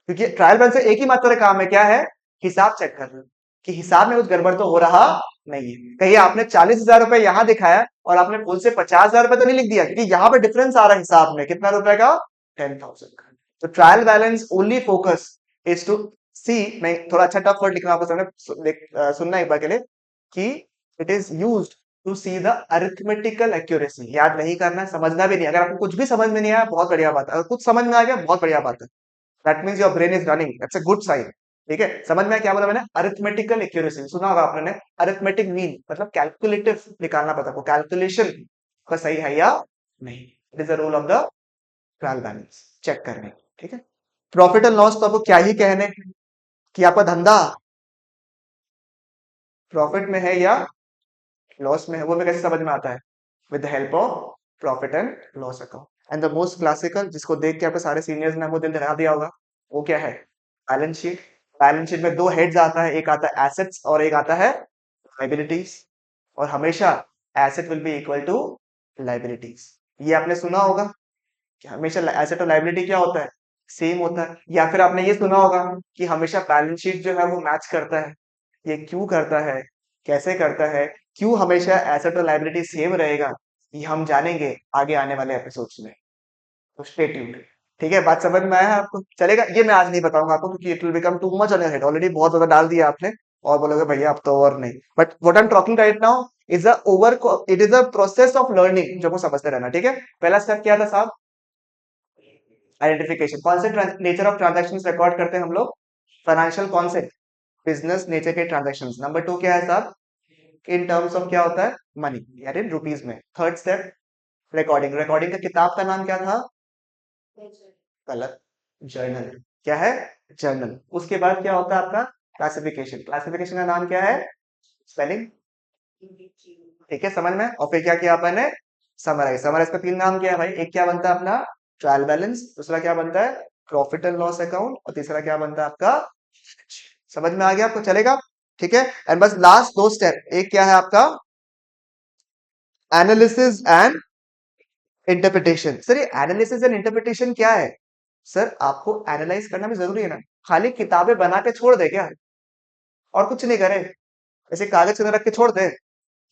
क्योंकि ट्रायल बैलेंस से एक ही मात्र काम है, क्या है? हिसाब चेक करना, कि हिसाब में कुछ गड़बड़ तो हो रहा नहीं है। कहीं आपने 40,000 रुपए यहां दिखाया और आपने भूल से 50,000 रुपए तो नहीं लिख दिया, क्योंकि यहाँ पे डिफरेंस आ रहा है हिसाब में, कितना रुपए का? 10,000 का। तो trial balance only focus is to see, मैं थोड़ा अच्छा टफ वर्ड लिखना आपको सामने सुनना एक बार के लिए, कि it is used to see the arithmetical accuracy. याद नहीं करना, समझना भी नहीं। अगर आपको कुछ भी समझ में नहीं आया बहुत बढ़िया बात है, अगर कुछ समझ में आ गया बहुत बढ़िया बात है, that means your brain is running, that's a good sign. ठीक है, समझ में आया क्या बोला मैंने? अरिथमेटिकल एक्यूरेसी सुना होगा आपने। अरिथमेटिक मीन मतलब कैलकुलेटिव, निकालना पता है कैलकुलेशन का सही है या नहीं। It is the role of the trial balance, check करने। ठीक है, प्रॉफिट एंड लॉस तो आपको क्या ही कहने, कि आपका धंधा प्रॉफिट में है या लॉस में है, वो मैं कैसे समझ में आता है? With the help of profit and loss account. And the most classical, जिसको देख के आपके सारे सीनियर्स ने आपको दिल दहला दिया होगा, वो क्या है? Balance sheet. बैलेंस शीट में दो हेड्स आता है, एक आता है एसेट्स और एक आता है लाइबिलिटीज। और हमेशा asset will be equal to liabilities. ये आपने सुना होगा कि हमेशा एसेट और लाइबिलिटी क्या होता है? सेम होता है। या फिर आपने ये सुना होगा कि हमेशा बैलेंस शीट जो है वो मैच करता है। ये क्यों करता है, कैसे करता है, क्यों हमेशा एसेट और लाइबिलिटी सेम रहेगा, ये हम जानेंगे आगे आने वाले एपिसोड्स में। तो स्टे ट्यून्ड। ठीक है, बात समझ में आया है आपको? चलेगा, ये मैं आज नहीं बताऊंगा आपको, क्योंकि it will become too much on your head, already बहुत ज्यादा डाल दिया आपने, और बोलोगे भैया अब तो और नहीं। But what I am talking right now is a over, it is a process of learning, जो को समझते रहना। ठीक है, पहला स्टेप क्या था साहब? आइडेंटिफिकेशन। कौन से नेचर ऑफ ट्रांजेक्शन रिकॉर्ड करते हैं हम लोग? फाइनेंशियल। कौन से? बिजनेस नेचर के ट्रांजेक्शन। नंबर टू क्या है साहब? इन टर्म्स ऑफ क्या होता है? मनी, यानी रुपीज में। Third step recording. रिकॉर्डिंग का किताब का नाम क्या था? गलत, जर्नल। क्या है? जर्नल। उसके बाद क्या होता है आपका? क्लासिफिकेशन। क्लासिफिकेशन का नाम क्या है? स्पेलिंग। ठीक है, समझ में? और फिर क्या किया आपने? समराइज। समराइज का तीन नाम क्या है भाई? एक क्या बनता है अपना? Trial balance. दूसरा क्या बनता है? Profit and loss account. और तीसरा क्या बनता है आपका? समझ में आ गया आपको? चलेगा। ठीक है, एंड बस लास्ट दो स्टेप, एक क्या है आपका? Analysis and interpretation. सर ये एनालिसिस एंड इंटरप्रिटेशन क्या है? सर आपको एनालाइज करना भी जरूरी है ना, खाली किताबें बना के छोड़ दे क्या, और कुछ नहीं करे, ऐसे कागज के अंदर रख के छोड़ दे?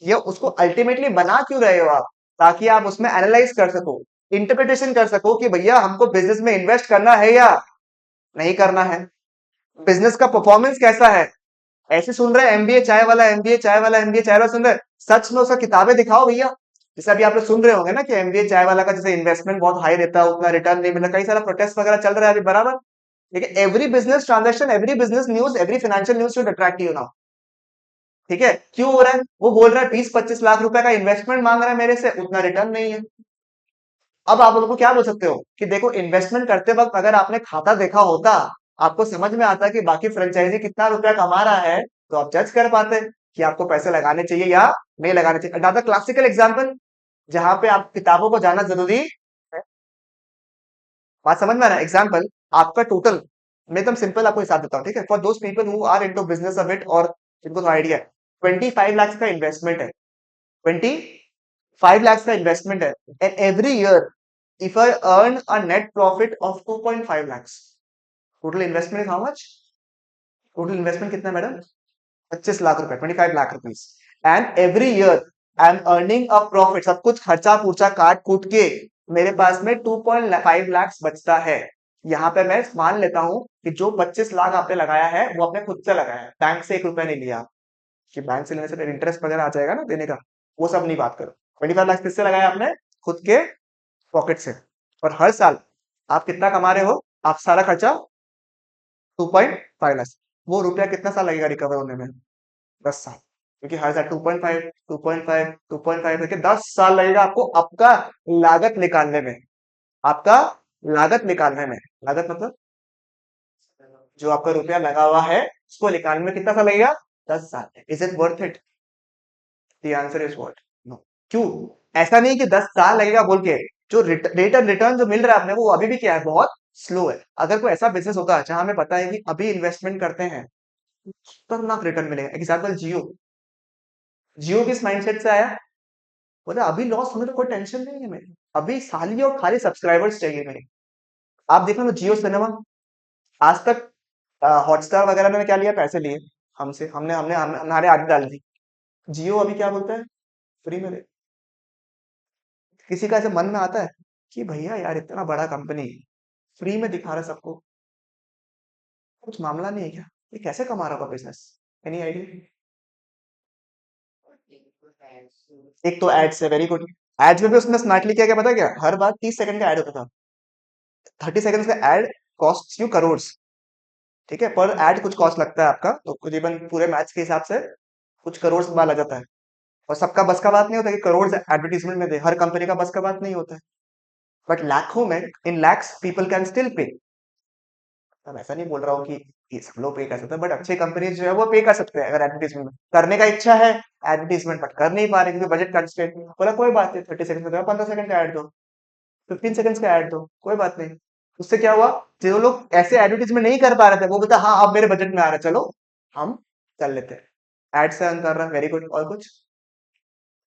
ये उसको अल्टीमेटली बना क्यों रहे हो आप? ताकि आप उसमें एनालाइज कर सको, इंटरप्रिटेशन कर सको, कि भैया हमको बिजनेस में इन्वेस्ट करना है या नहीं करना है, बिजनेस का परफॉर्मेंस कैसा है। ऐसे सुन रहे एमबीए चाय वाला, एमबीए चाय वाला, एमबीए चाय वाला सुन रहे, सच में उसका किताबें दिखाओ भैया। जैसे अभी आप लोग सुन रहे होंगे ना कि एमबीए चाय वाला का जैसे इन्वेस्टमेंट बहुत हाई रहता है, उतना रिटर्न नहीं मिला, कई सारा प्रोटेस्ट वगैरह चल रहा है अभी, बराबर। ठीक है, every business transaction, every business news, every financial news should attract you now. ठीक है, क्यों हो रहा है? वो बोल रहा है 20-25 लाख रुपए का इन्वेस्टमेंट मांग रहा है मेरे से, उतना रिटर्न नहीं है। अब आप लोगों को क्या बोल सकते हो कि देखो, इन्वेस्टमेंट करते वक्त अगर आपने खाता देखा होता, आपको समझ में आता कि बाकी फ्रेंचाइजी कितना रुपया कमा रहा है, तो आप जज कर पाते कि आपको पैसे लगाने चाहिए या नहीं लगाने चाहिए। अनदर क्लासिकल एग्जांपल, जहां पे आप किताबों को जाना जरूरी है। बात समझ में आ रहा है? एग्जांपल, आपका टोटल, मैं एकदम सिंपल आपको हिसाब देता हूँ। ठीक है, for those people who are into business a bit, और जिनको तो आइडिया है, 25 लाख का इन्वेस्टमेंट है, 25 lakhs का इन्वेस्टमेंट है, and every year if I earn a net profit of 2.5 lakhs, total investment is how much? Total investment कितना है मैडम? 25 लाख रुपए, 25 lakh rupees. And every year I am earning a profit, सब कुछ खर्चा पूर्चा काट कूट के मेरे पास में 2.5 lakhs बचता है। यहाँ पे मैं मान लेता हूं कि जो 25 लाख आपने लगाया है वो आपने खुद से लगाया है, बैंक से 1 रुपया नहीं लिया। कि बैंक से लेने से फिर इंटरेस्ट वगैरह आ जाएगा ना देने का, वो सब नहीं बात करो। 25 लाख किससे लगाया आपने? खुद के पॉकेट से। और हर साल आप कितना कमा रहे हो? आप सारा खर्चा 2.5 लाख, वो रुपया कितना साल लगेगा रिकवर होने में? 10 साल। क्योंकि हर साल 2.5 2.5 2.5 करके 10 साल लगेगा आपको आपका लागत निकालने में। आपका लागत निकालने में, लागत मतलब जो आपका रुपया लगा हुआ है उसको निकालने में कितना साल लगेगा? 10 साल। Is it worth it? The answer is what? No. क्यों? ऐसा नहीं कि 10 साल लगेगा बोल के, जो रेट ऑफ रिटर्न जो मिल रहा है आपने, वो अभी भी क्या है? बहुत स्लो है। अगर कोई ऐसा बिजनेस होगा जहां हमें पता है कि अभी इन्वेस्टमेंट करते हैं खतरनाक रिटर्न मिलेगा, एग्जाम्पल जियो। जियो किस माइंडसेट से आया? बोला अभी लॉस होने तो कोई टेंशन नहीं है मेरी, अभी खाली और खाली सब्सक्राइबर्स चाहिए मेरे। आप देखो ना जियो सिनेमा, आज तक हॉटस्टार वगैरह ने क्या लिया? पैसे लिए हमसे, हमने हमने हमारे आदत डाल दी। जियो अभी क्या बोलता है? फ्री में दे। किसी का ऐसे मन में आता है कि भैया यार इतना बड़ा कंपनी फ्री में दिखा रहा है सबको, कुछ मामला नहीं है क्या? ये कैसे कमा रहा होगा बिजनेस? Any idea? एक तो एड्स है, वेरी गुड। एड्स में भी उसने स्मार्टली क्या क्या पता है क्या, हर बार 30 सेकंड का एड होता था। 30 सेकंड का एड कॉस्ट यू करोड़। ठीक है, पर एड कुछ कॉस्ट लगता है आपका, तो करीबन पूरे मैच के हिसाब से कुछ करोड़ माल आ जाता है। और सबका बस का बात नहीं होता कि करोड़ एडवर्टीजमेंट में दे, हर कंपनी का बस का बात नहीं होता है। बट लाखों में, इन लैक्स पीपल कैन स्टिल पे। अब ऐसा नहीं बोल रहा हूँ कि ये सब लोग पे कर सकते हैं, बट अच्छे कंपनीज जो है वो पे कर सकते हैं अगर एडवर्टीजमेंट करने का इच्छा है। एडवर्टीजमेंट बट कर नहीं पा रहे क्योंकि बजट कंस्ट्रेंट। बोला कोई बात नहीं, 30 सेकंड में दो, 15 सेकंड का ऐड दो, 15 सेकंड का ऐड दो, कोई बात नहीं। उससे क्या हुआ, जो लोग ऐसे एडवर्टीजमेंट नहीं कर पा रहे थे वो बोलता हाँ अब मेरे बजट में आ रहा है, चलो हम कर लेते हैं। एड से अर्न कर रहा है, वेरी गुड। और कुछ?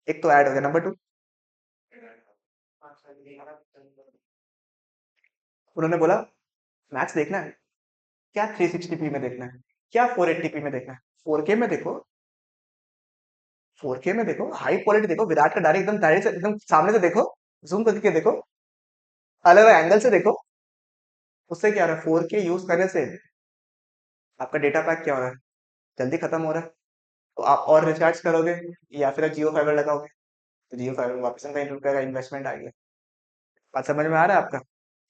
एक तो ऐड हो गया, नंबर टू, उन्होंने बोला मैच देखना है क्या, 360p में देखना है क्या, 480p में देखना है, 4K में देखो। 4K में देखो, हाई क्वालिटी देखो, विराट का डायरेक्ट एकदम डायरेक्ट से एकदम सामने से देखो, जूम करके देखो, अलग अलग एंगल से देखो। उससे क्या हो रहा है, 4K यूज करने से आपका डेटा पैक क्या हो रहा है, जल्दी खत्म हो रहा है। तो आप और रिचार्ज करोगे या फिर जियो फाइबर लगाओगे, तो जियो फाइबर में वापस का इन्वेस्टमेंट आ गया। बात समझ में आ रहा है आपका?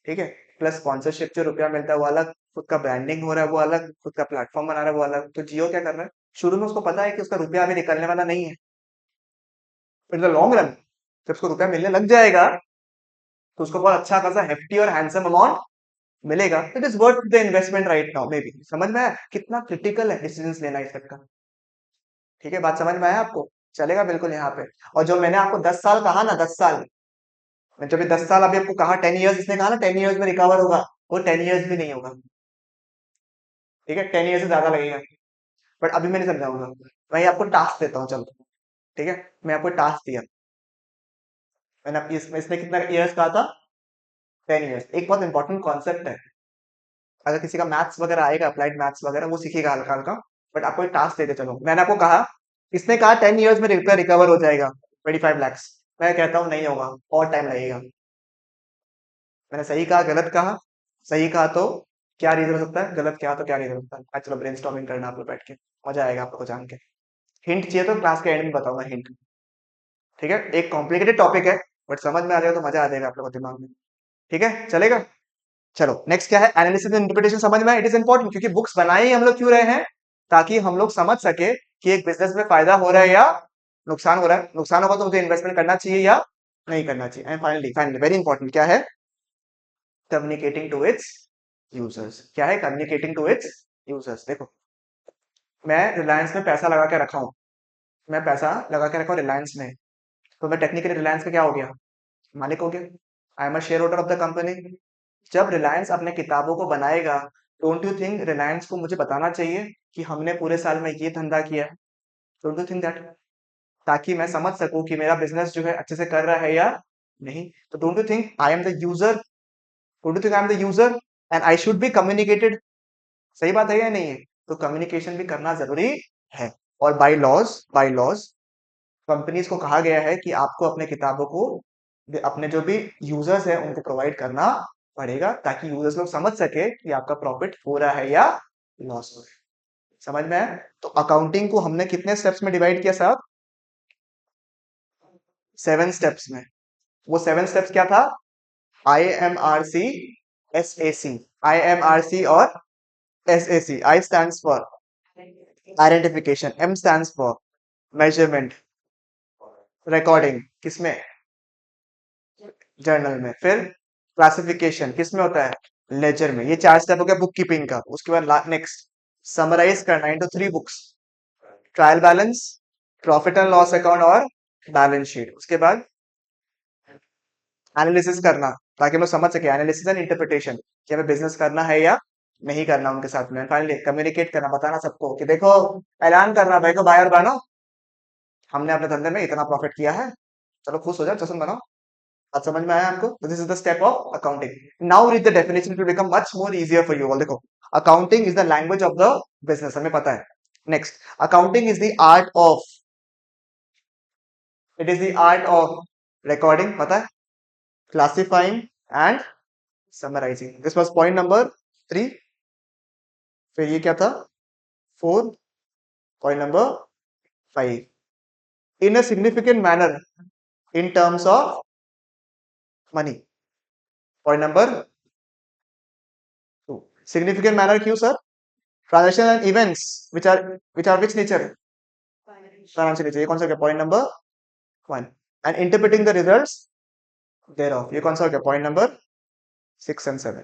ठीक है। प्लस स्पॉन्सरशिप जो रुपया मिलता है वो अलग, खुद का ब्रांडिंग हो रहा है वो अलग, खुद का प्लेटफॉर्म बना रहा है वो अलग। तो जियो क्या कर रहा है, शुरू में उसको पता है कि उसका रुपया अभी निकलने वाला नहीं है, इन द लॉन्ग रन जब उसको रुपया मिलने लग जाएगा तो उसको बहुत अच्छा खासा हेफ्टी और हैंडसम अमाउंट मिलेगा। It is worth the investment right now. May be समझ में आया कितना क्रिटिकल है डिसीजन लेना इस का? ठीक है, बात समझ में आया आपको? चलेगा बिल्कुल यहाँ पे। और जो मैंने आपको 10 साल कहा ना, 10 साल, मैं जब 10 साल अभी आपको कहा, 10 ईयर्स इसने कहा ना 10 ईयर्स में रिकवर होगा, वो 10 ईयर्स भी नहीं होगा। ठीक है, 10 ईयर्स से ज्यादा लगेगा। बट अभी मैं नहीं समझाऊंगा, मैं आपको टास्क देता हूँ, चलो। ठीक है, मैं आपको टास्क दिया, मैंने आपकी इसमें इसने कितना ईयर्स कहा था, 10 ईयर्स। एक बहुत इंपॉर्टेंट कॉन्सेप्ट है, अगर किसी का मैथ्स वगैरह आएगा, अप्लाइड मैथ्स वगैरह, वो सीखेगा हल्का हल्का। बट आपको एक टास्क देते चलो, मैंने आपको कहा, इसने कहा 10 ईयर्स में रुपया रिकवर हो जाएगा, 25 lakhs। मैं कहता हूँ नहीं होगा, और टाइम लगेगा। मैंने सही कहा गलत कहा? सही कहा तो क्या रीजन हो सकता है, गलत कहा तो क्या रीजन हो सकता है? आज चलो ब्रेनस्टॉर्मिंग करना आप लोग बैठ के, मजा आएगा आपको जान के। हिंट चाहिए तो क्लास के एंड में बताऊंगा हिंट। ठीक है, एक कॉम्प्लिकेटेड टॉपिक है, बट समझ में आ जाएगा तो मजा आ जाएगा आप लोगों को दिमाग में। ठीक है, चलेगा। चलो नेक्स्ट क्या है, एनालिसिस एंड इंटरप्रिटेशन। समझ में, इट इज इंपॉर्टेंट, क्योंकि बुक्स बनाए ही हम लोग क्यों रहे हैं, ताकि हम लोग समझ सके कि एक बिजनेस में फायदा हो रहा है या नुकसान हो रहा है। नुकसान होगा तो मुझे इन्वेस्टमेंट करना चाहिए या नहीं करना चाहिए। And finally finally very important क्या है, कम्युनिकेटिंग टू इट्स यूजर्स। क्या है, कम्युनिकेटिंग टू इट्स यूजर्स। देखो, मैं रिलायंस में पैसा लगा के रखा हूँ, मैं पैसा लगा के रखा हूँ रिलायंस में, तो मैं टेक्निकली रिलायंस का क्या हो गया, मालिक हो गया। I am a share holder of the company. जब रिलायंस अपने किताबों को बनाएगा, डोंट यू थिंक रिलायंस को मुझे बताना चाहिए कि हमने पूरे साल में ये धंधा किया है? डोंट यू थिंक दैट, ताकि मैं समझ सकूं कि मेरा बिजनेस जो है अच्छे से कर रहा है या नहीं। तो don't you think I am the user, don't you think I am the user and I should be communicated? सही बात है या नहीं है? तो कम्युनिकेशन भी करना जरूरी है। और बाय लॉज कंपनीज को कहा गया है कि आपको अपने किताबों को अपने जो भी यूजर्स है उनको प्रोवाइड करना पड़ेगा, ताकि यूजर्स लोग समझ सके कि आपका प्रॉफिट हो रहा है या लॉस हो रहा है। समझ में आया? तो अकाउंटिंग को हमने कितने स्टेप्स में डिवाइड किया साहब? 7 स्टेप्स में। वो 7 स्टेप्स क्या था, IMRC, SAC। IMRC और SAC, I stands for identification, M stands for measurement, recording किसमें, जर्नल में, फिर क्लासिफिकेशन किसमें होता है, लेजर में। ये 4 स्टेप हो गया बुक कीपिंग का। उसके बाद नेक्स्ट समराइज करना into 3 books, trial balance, profit and loss account और बैलेंस शीट। उसके बाद एनालिसिस करना, ताकि हम लोग समझ सके, एनालिसिस एंड इंटरप्रिटेशन, कि हमें बिजनेस करना है या नहीं करना उनके साथ में। फाइनली कम्युनिकेट करना, बताना सबको कि देखो, ऐलान करना, भाई को बायर बनो, हमने अपने धंधे में इतना प्रॉफिट किया है, चलो खुश हो जाओ, जश्न बनाओ। बात समझ में आया आपको? This is the step of accounting. Now read the definition, it will become much more easier for you all. देखो, accounting is the language of the business, हमें पता है। Next, accounting is the art of, it is the art of recording, पता है, classifying and summarising. This was point number 3। फिर ये क्या था? 4। Point number 5, in a significant manner in terms of money. Point number 2, significant manner क्यों sir? Transaction and events which are which nature? Financial nature। ये कौन सा क्या? Point number 1। and interpreting the results thereof, ये कौन सा हो गया? Point number 6 and 7।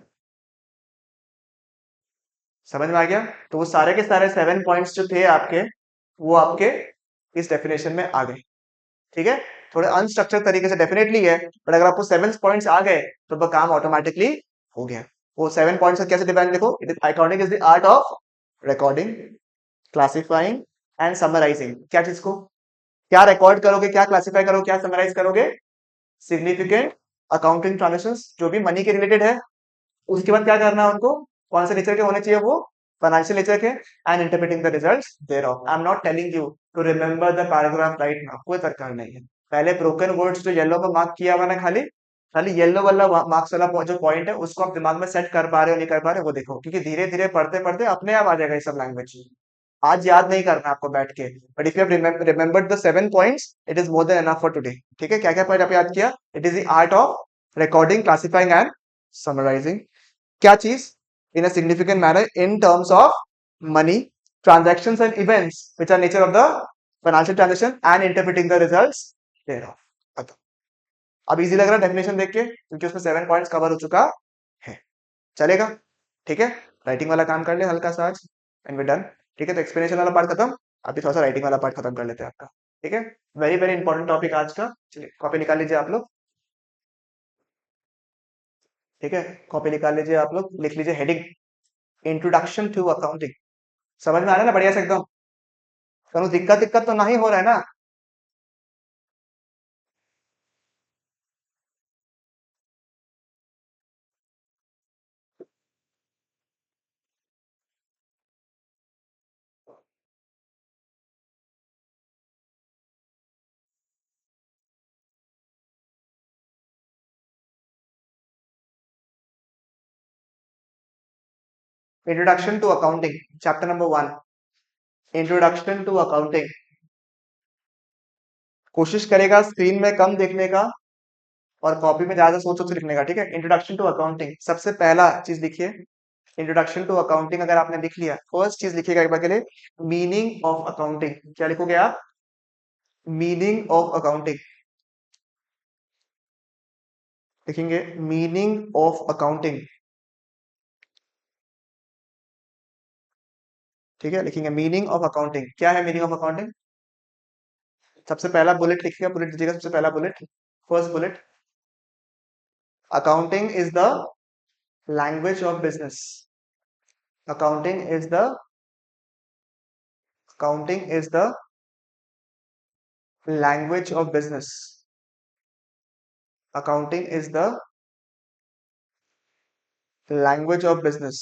समझ में आ गया? तो वो सारे के सारे 7 पॉइंट्स जो थे आपके, वो आपके इस डेफिनेशन में आ गए। ठीक है, थोड़े अनस्ट्रक्चर्ड तरीके से डेफिनेटली है, बट अगर आपको 7 पॉइंट्स आ गए तो वो काम ऑटोमेटिकली हो गया। वो 7 पॉइंट्स कैसे डिफाइन? देखो, it is accounting is the art of recording, classifying and summarising. क्या चीज को क्या रिकॉर्ड करोगे, क्या क्लासिफाई करोगे, क्या समराइज करोगे? सिग्निफिकेंट अकाउंटिंग ट्रांजेक्शंस जो भी मनी के रिलेटेड है। उसके बाद क्या करना है उनको? कौन से नेचर के होने चाहिए? वो फाइनेंशियल नेचर के। And interpreting the results thereof. I am not telling you to remember the paragraph right now, कोई दरकार नहीं है। पहले ब्रोकन वर्ड्स जो येलो में मार्क किया हुआ ना, खाली खाली येलो वाला मार्क्स वाला जो पॉइंट है, उसको आप दिमाग में सेट कर पा रहे हो नहीं कर पा रहे हो वो देखो, क्योंकि धीरे धीरे पढ़ते पढ़ते अपने आप आ जाएगा ये सब लैंग्वेज। आज याद नहीं करना आपको बैठ के, but if you have remembered the 7 points, it is more than enough for today. ठीक है, क्या क्या पॉइंट आप याद किया? It is the art of recording, classifying and summarising. क्या चीज? in a significant manner in terms of money, transactions and events which are nature of the financial transaction and interpreting the results thereof। खत्म। अब easy लग रहा है definition देख के, क्योंकि उसमें 7 पॉइंट्स कवर हो चुका है। चलेगा? ठीक है, राइटिंग वाला काम कर ले हल्का सा आज, एंड वी डन। ठीक है, तो एक्सप्लेनेशन वाला पार्ट खत्म। अभी थोड़ा सा राइटिंग वाला पार्ट खत्म कर लेते हैं आपका। ठीक है, वेरी वेरी इंपॉर्टेंट टॉपिक आज का। चलिए कॉपी निकाल लीजिए आप लोग। ठीक है, कॉपी निकाल लीजिए आप लोग, लिख लीजिए हेडिंग इंट्रोडक्शन टू अकाउंटिंग। समझ में आ रहा है ना बढ़िया से एकदम? कहीं दिक्कत दिक्कत तो नहीं हो रहा है ना? Introduction to accounting, chapter number 1, introduction to accounting. कोशिश करेगा स्क्रीन में कम देखने का और कॉपी में ज्यादा सोच सोच लिखने का। ठीक है, इंट्रोडक्शन टू अकाउंटिंग सबसे पहला चीज लिखिए। इंट्रोडक्शन टू अकाउंटिंग अगर आपने लिख लिया, फर्स्ट चीज लिखिएगा एक बार के लिए, मीनिंग ऑफ अकाउंटिंग। क्या लिखोगे आप? मीनिंग ऑफ अकाउंटिंग लिखेंगे, मीनिंग ऑफ अकाउंटिंग। ठीक है, लिखेंगे मीनिंग ऑफ अकाउंटिंग। क्या है मीनिंग ऑफ अकाउंटिंग? सबसे पहला बुलेट लिखिएगा, बुलेट दीजिएगा, सबसे पहला bullet, first bullet, accounting is the language of business. Accounting is the accounting is the language of business। accounting is the language of business।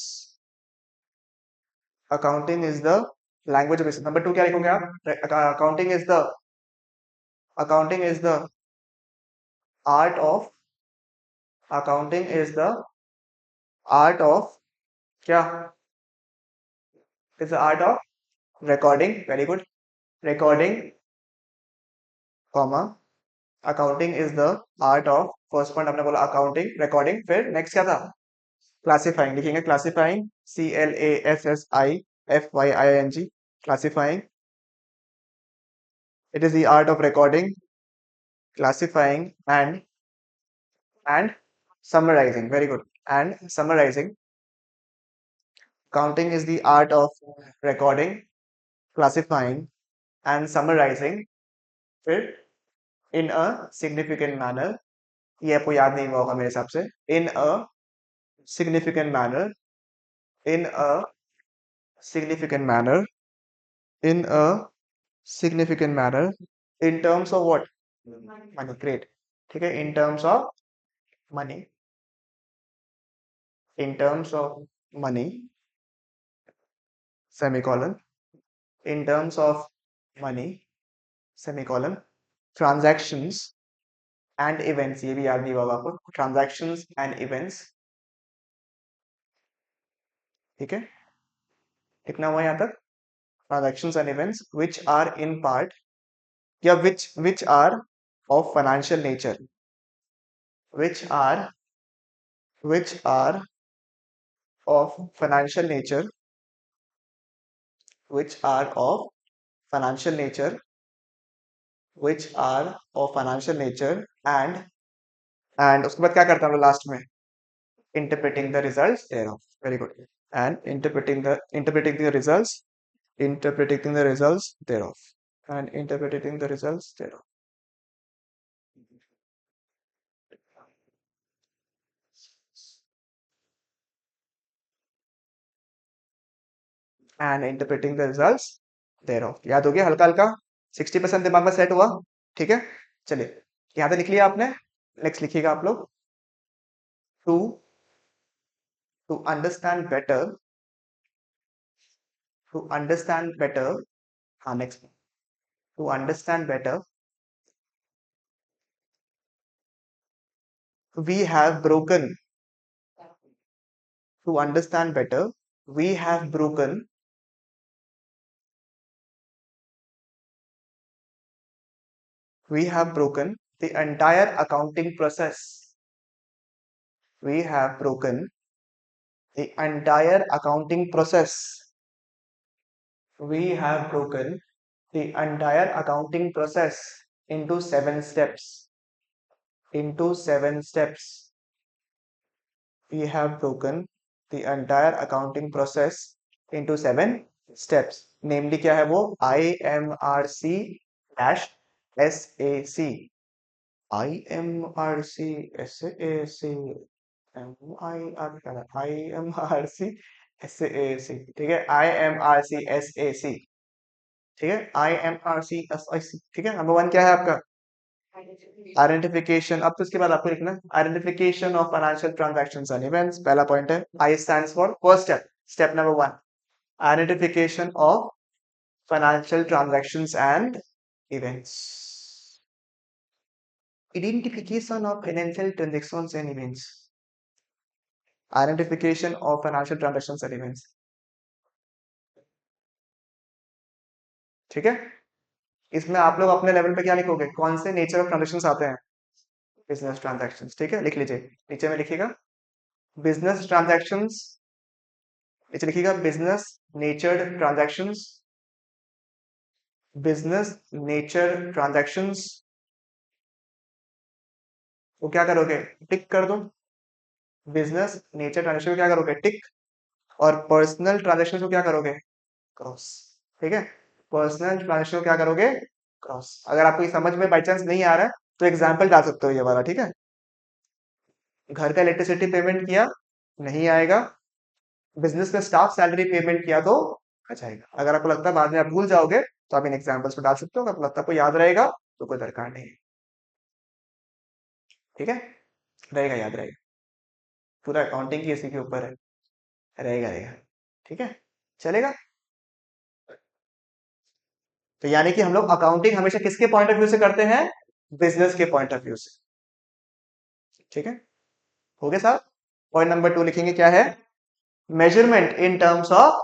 accounting is the language of business। Number 2 क्या लिखोगे आप? accounting is the art of accounting is the art of क्या? is the art of recording, very good, recording, comma, accounting is the art of, first point आपने बोला accounting recording, फिर next क्या था? Classifying लिखेंगे, classifying, CLASSIFYING, classifying. It is the art of recording, classifying and summarising, very good, and summarising. Counting is the art of recording, classifying and summarising, फिर in a significant manner. ये आपको याद नहीं हुआ होगा मेरे हिसाब से। In a significant manner, in a significant manner, in a significant manner in terms of what? Money। great। ठीक है, in terms of money, in terms of money, semicolon, in terms of money, semicolon, transactions and events। ये भी याद नहीं होगा आपको, transactions and events ठीक है, कितना हुआ यहाँ तक? Transactions and events which are in part या which are of financial nature, which are which are of financial nature, which are of financial nature, which are of financial nature and उसके बाद क्या करता हूँ लास्ट में? Interpreting the results thereof. Very good. And interpreting the results, interpreting the results thereof, and interpreting the results thereof. And interpreting the results thereof. याद हो गया हल्का हल्का? 60% दिमाग में सेट हुआ? ठीक है, चलिए यहाँ पे लिख लिया आपने, नेक्स्ट लिखिएगा आप लोग। To to understand better, to understand better, next, to understand better, we have broken, to understand better, we have broken, we have broken the entire accounting process. We have broken the entire accounting process. We have broken the entire accounting process into 7 steps. Into 7 steps. We have broken the entire accounting process into 7 steps. Namely क्या है वो? IMRC dash SAC. IMRC SAC IMRC SAC, ठीक है, IMRC SAC, ठीक है, IMRC SAC, ठीक है। Number 1 क्या है आपका? आइडेंटिफिकेशन। अब तो इसके बाद आपको लिखना identification of financial transactions and events. पहला पॉइंट है, आई stands for first step, step number 1, identification of financial transactions and events. Identification of financial transactions and events. Identification of financial transactions and events. ठीक है, इसमें आप लोग अपने level पे क्या लिखोगे? कौन से नेचर ऑफ ट्रांजैक्शंस आते हैं? बिजनेस ट्रांजैक्शंस, ठीक है, लिख लीजिए, नीचे में लिखिएगा बिजनेस ट्रांजैक्शंस, नीचे लिखिएगा business नेचर्ड transactions, business nature transactions को क्या करोगे? टिक कर दो। बिजनेस नेचर ट्रांजैक्शन को क्या करोगे? टिक। और पर्सनल ट्रांजैक्शन को क्या करोगे? क्रॉस। ठीक है, पर्सनल ट्रांजैक्शन को क्या करोगे? क्रॉस। अगर आपको ये समझ में बाई चांस नहीं आ रहा है तो एग्जाम्पल डाल सकते हो ये वाला, ठीक है। घर का इलेक्ट्रिसिटी पेमेंट किया, नहीं आएगा। बिजनेस में स्टाफ सैलरी पेमेंट किया तो आ जाएगा। अगर आपको लगता है बाद में आप भूल जाओगे तो आप इन एग्जाम्पल्स को डाल सकते हो। अगर आपको लगता है आपको याद रहेगा तो कोई दरकार नहीं, ठीक है, रहेगा, याद रहेगा। पूरा अकाउंटिंग की इसी के ऊपर है, रहेगा रहेगा, ठीक है, चलेगा। तो यानी कि हम लोग अकाउंटिंग हमेशा किसके पॉइंट ऑफ व्यू से करते हैं? बिजनेस के पॉइंट ऑफ व्यू से, ठीक है, हो गया साहब। पॉइंट नंबर 2 लिखेंगे, क्या है? Measurement in terms of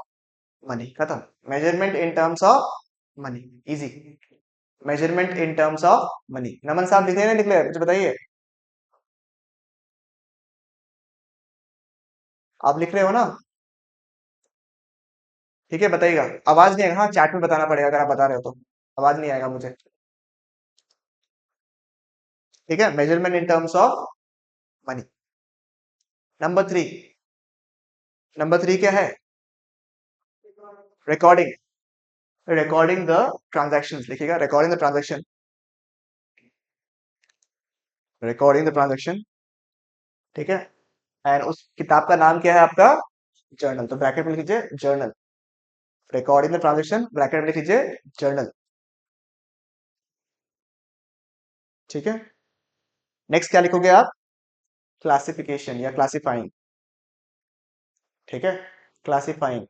money. खत्म। Measurement in terms of money, easy. Measurement in terms of money. Naman साहब लिख रहे हैं, लिख रहे हैं, मुझे बताइए, आप लिख रहे हो ना? ठीक है, बताइएगा। आवाज नहीं आएगा, हाँ चैट में बताना पड़ेगा अगर आप बता रहे हो तो, आवाज नहीं आएगा मुझे, ठीक है। Measurement in terms of money. Number 3, number 3 क्या है? रिकॉर्डिंग, रिकॉर्डिंग द ट्रांजैक्शंस, लिखिएगा recording the transaction, recording the transaction, ठीक है। एंड उस किताब का नाम क्या है आपका? जर्नल। तो ब्रैकेट में लिख लीजिए journal, recording the transaction, bracket में लिख लीजिए जर्नल, ठीक है। नेक्स्ट क्या लिखोगे आप? क्लासिफिकेशन या क्लासिफाइंग, ठीक है, क्लासिफाइंग।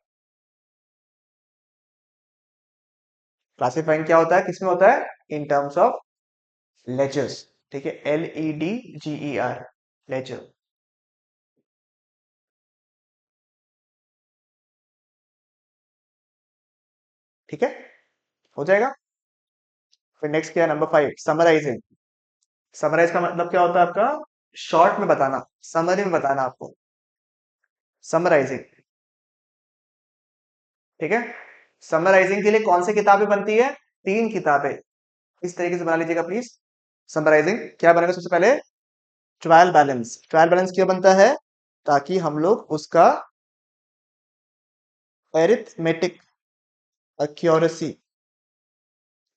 क्लासिफाइंग क्या होता है, किसमें होता है? इन टर्म्स ऑफ लेजर्स, ठीक है, LEDGER, लेजर। ठीक है, हो जाएगा। फिर नेक्स्ट क्या है, नंबर 5, समराइजिंग। समराइज का मतलब क्या होता है आपका, शॉर्ट में बताना, समरी में बताना आपको, समराइजिंग। ठीक है, समराइजिंग के लिए कौन सी किताबें बनती है, 3 किताबें, इस तरीके से बना लीजिएगा प्लीज। समराइजिंग क्या बनेगा, सबसे पहले ट्रायल बैलेंस। ट्रायल बैलेंस क्यों बनता है, ताकि हम लोग उसका एरिथमेटिक एक्यूरेसी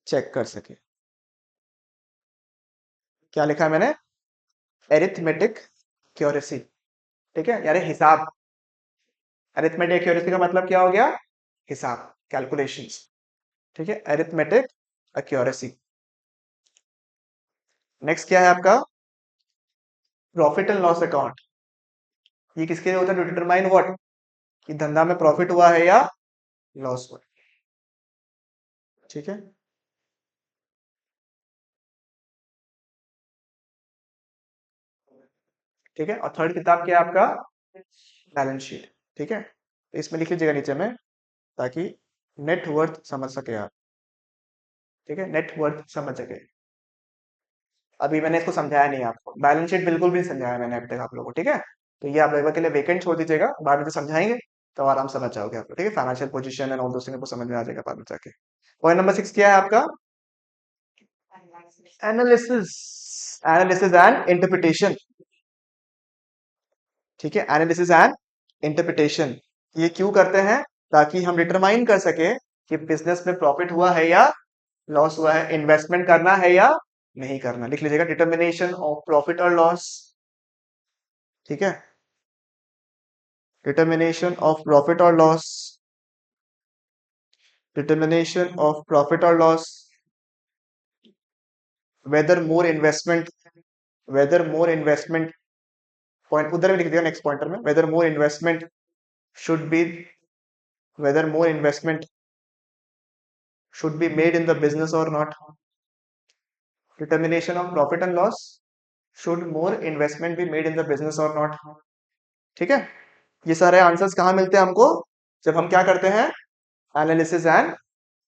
चेक कर सके। क्या लिखा है मैंने, एरिथमेटिक एक्यूरेसी। ठीक है, यानी हिसाब। एरिथमेटिक एक्यूरेसी का मतलब क्या हो गया, हिसाब, कैलकुलेशंस। ठीक है, एरिथमेटिक एक्यूरेसी। नेक्स्ट क्या है आपका, प्रॉफिट एंड लॉस अकाउंट। ये किसके लिए होता है, टू डिटरमाइन व्हाट, कि धंधा में प्रॉफिट हुआ है या लॉस हुआ है। ठीक है, ठीक है, और थर्ड किताब क्या है आपका, बैलेंस शीट। ठीक है, तो इसमें लिख लीजिएगा नीचे में, ताकि नेट वर्थ समझ सके आप। ठीक है, नेट वर्थ समझ सके। अभी मैंने इसको समझाया नहीं आपको, बैलेंस शीट बिल्कुल भी नहीं समझाया मैंने अब तक आप लोगों को। ठीक है, तो ये आप एक बार के लिए वेकेंट छोड़ दीजिएगा, बाद में जो समझाएंगे तो आराम से समझ जाओगे आप लोग। ठीक है, financial position and all those things को समझ में आ जाएगा बाद में जाके। पॉइंट नंबर 6 क्या है आपका, एनालिसिस। Analysis and interpretation. ठीक है, एनालिसिस एंड इंटरप्रिटेशन। ये क्यों करते हैं, ताकि हम डिटरमाइन कर सके कि बिजनेस में प्रॉफिट हुआ है या लॉस हुआ है, इन्वेस्टमेंट करना है या नहीं करना। लिख लीजिएगा, डिटर्मिनेशन ऑफ प्रॉफिट और लॉस। ठीक है, डिटर्मिनेशन ऑफ प्रॉफिट और लॉस, डिटर्मिनेशन ऑफ प्रॉफिट और loss, whether more investment, whether more investment, point उधर भी लिख दिया नेक्स्ट पॉइंटर में, whether more investment should be, whether more investment should be made in the business और not. Determination of profit and loss, should more investment be made in the business और not. ठीक है, ये सारे answers कहाँ मिलते हैं हमको, जब हम क्या करते हैं, एनालिसिस एंड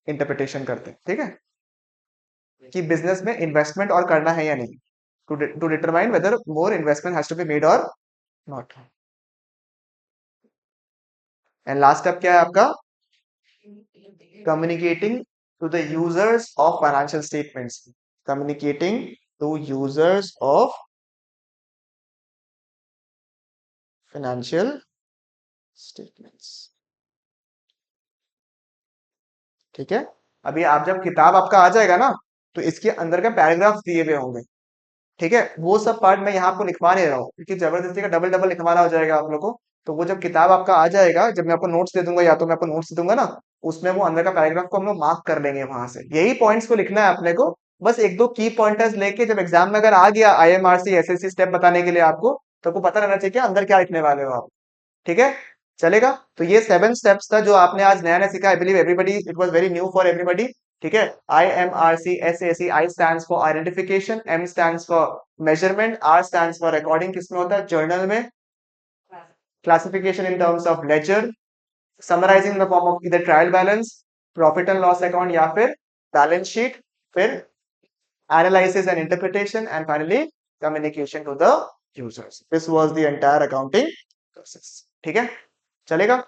इंटरप्रिटेशन करते हैं। ठीक है, कि बिजनेस में इन्वेस्टमेंट और करना है या नहीं, to determine whether more investment has to be made और नॉट। एंड लास्ट स्टेप क्या है आपका, communicating to the users of financial statements, communicating to users of financial statements. ठीक है, अभी आप जब किताब आपका आ जाएगा ना, तो इसके अंदर का पैराग्राफ दिए हुए होंगे। ठीक है, वो सब पार्ट मैं यहाँ आपको लिखवा नहीं रहा हूँ, क्योंकि जबरदस्ती का डबल डबल लिखवाना हो जाएगा आप लोग को। तो वो जब किताब आपका आ जाएगा, जब मैं आपको नोट्स दे दूंगा, या तो मैं आपको नोट्स दे दूंगा ना, उसमें वो अंदर का पैराग्राफ को हम लोग मार्क कर लेंगे वहां से, यही पॉइंट्स को लिखना है अपने को। बस एक दो की पॉइंटर्स लेके जब एग्जाम में अगर आ गया आईएमआरसी एसएससी स्टेप बताने के लिए आपको, तो आपको पता रहना चाहिए कि अंदर क्या लिखने वाले हो आप। ठीक है, चलेगा। तो ये 7 स्टेप्स था जो आपने आज नया नया सीखा। I believe everybody it was very new for everybody. ठीक है, IMRC SAC, I stands for identification, M stands for measurement, R stands for recording, किसमें होता है, जर्नल में, classification in terms of ledger, summarising the form of इधर trial balance, profit and loss account या फिर balance sheet, फिर analysis and interpretation, and finally communication to the users. This was the entire accounting process. ठीक है, चलेगा,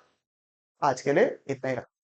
आज के लिए इतना ही रखते हैं।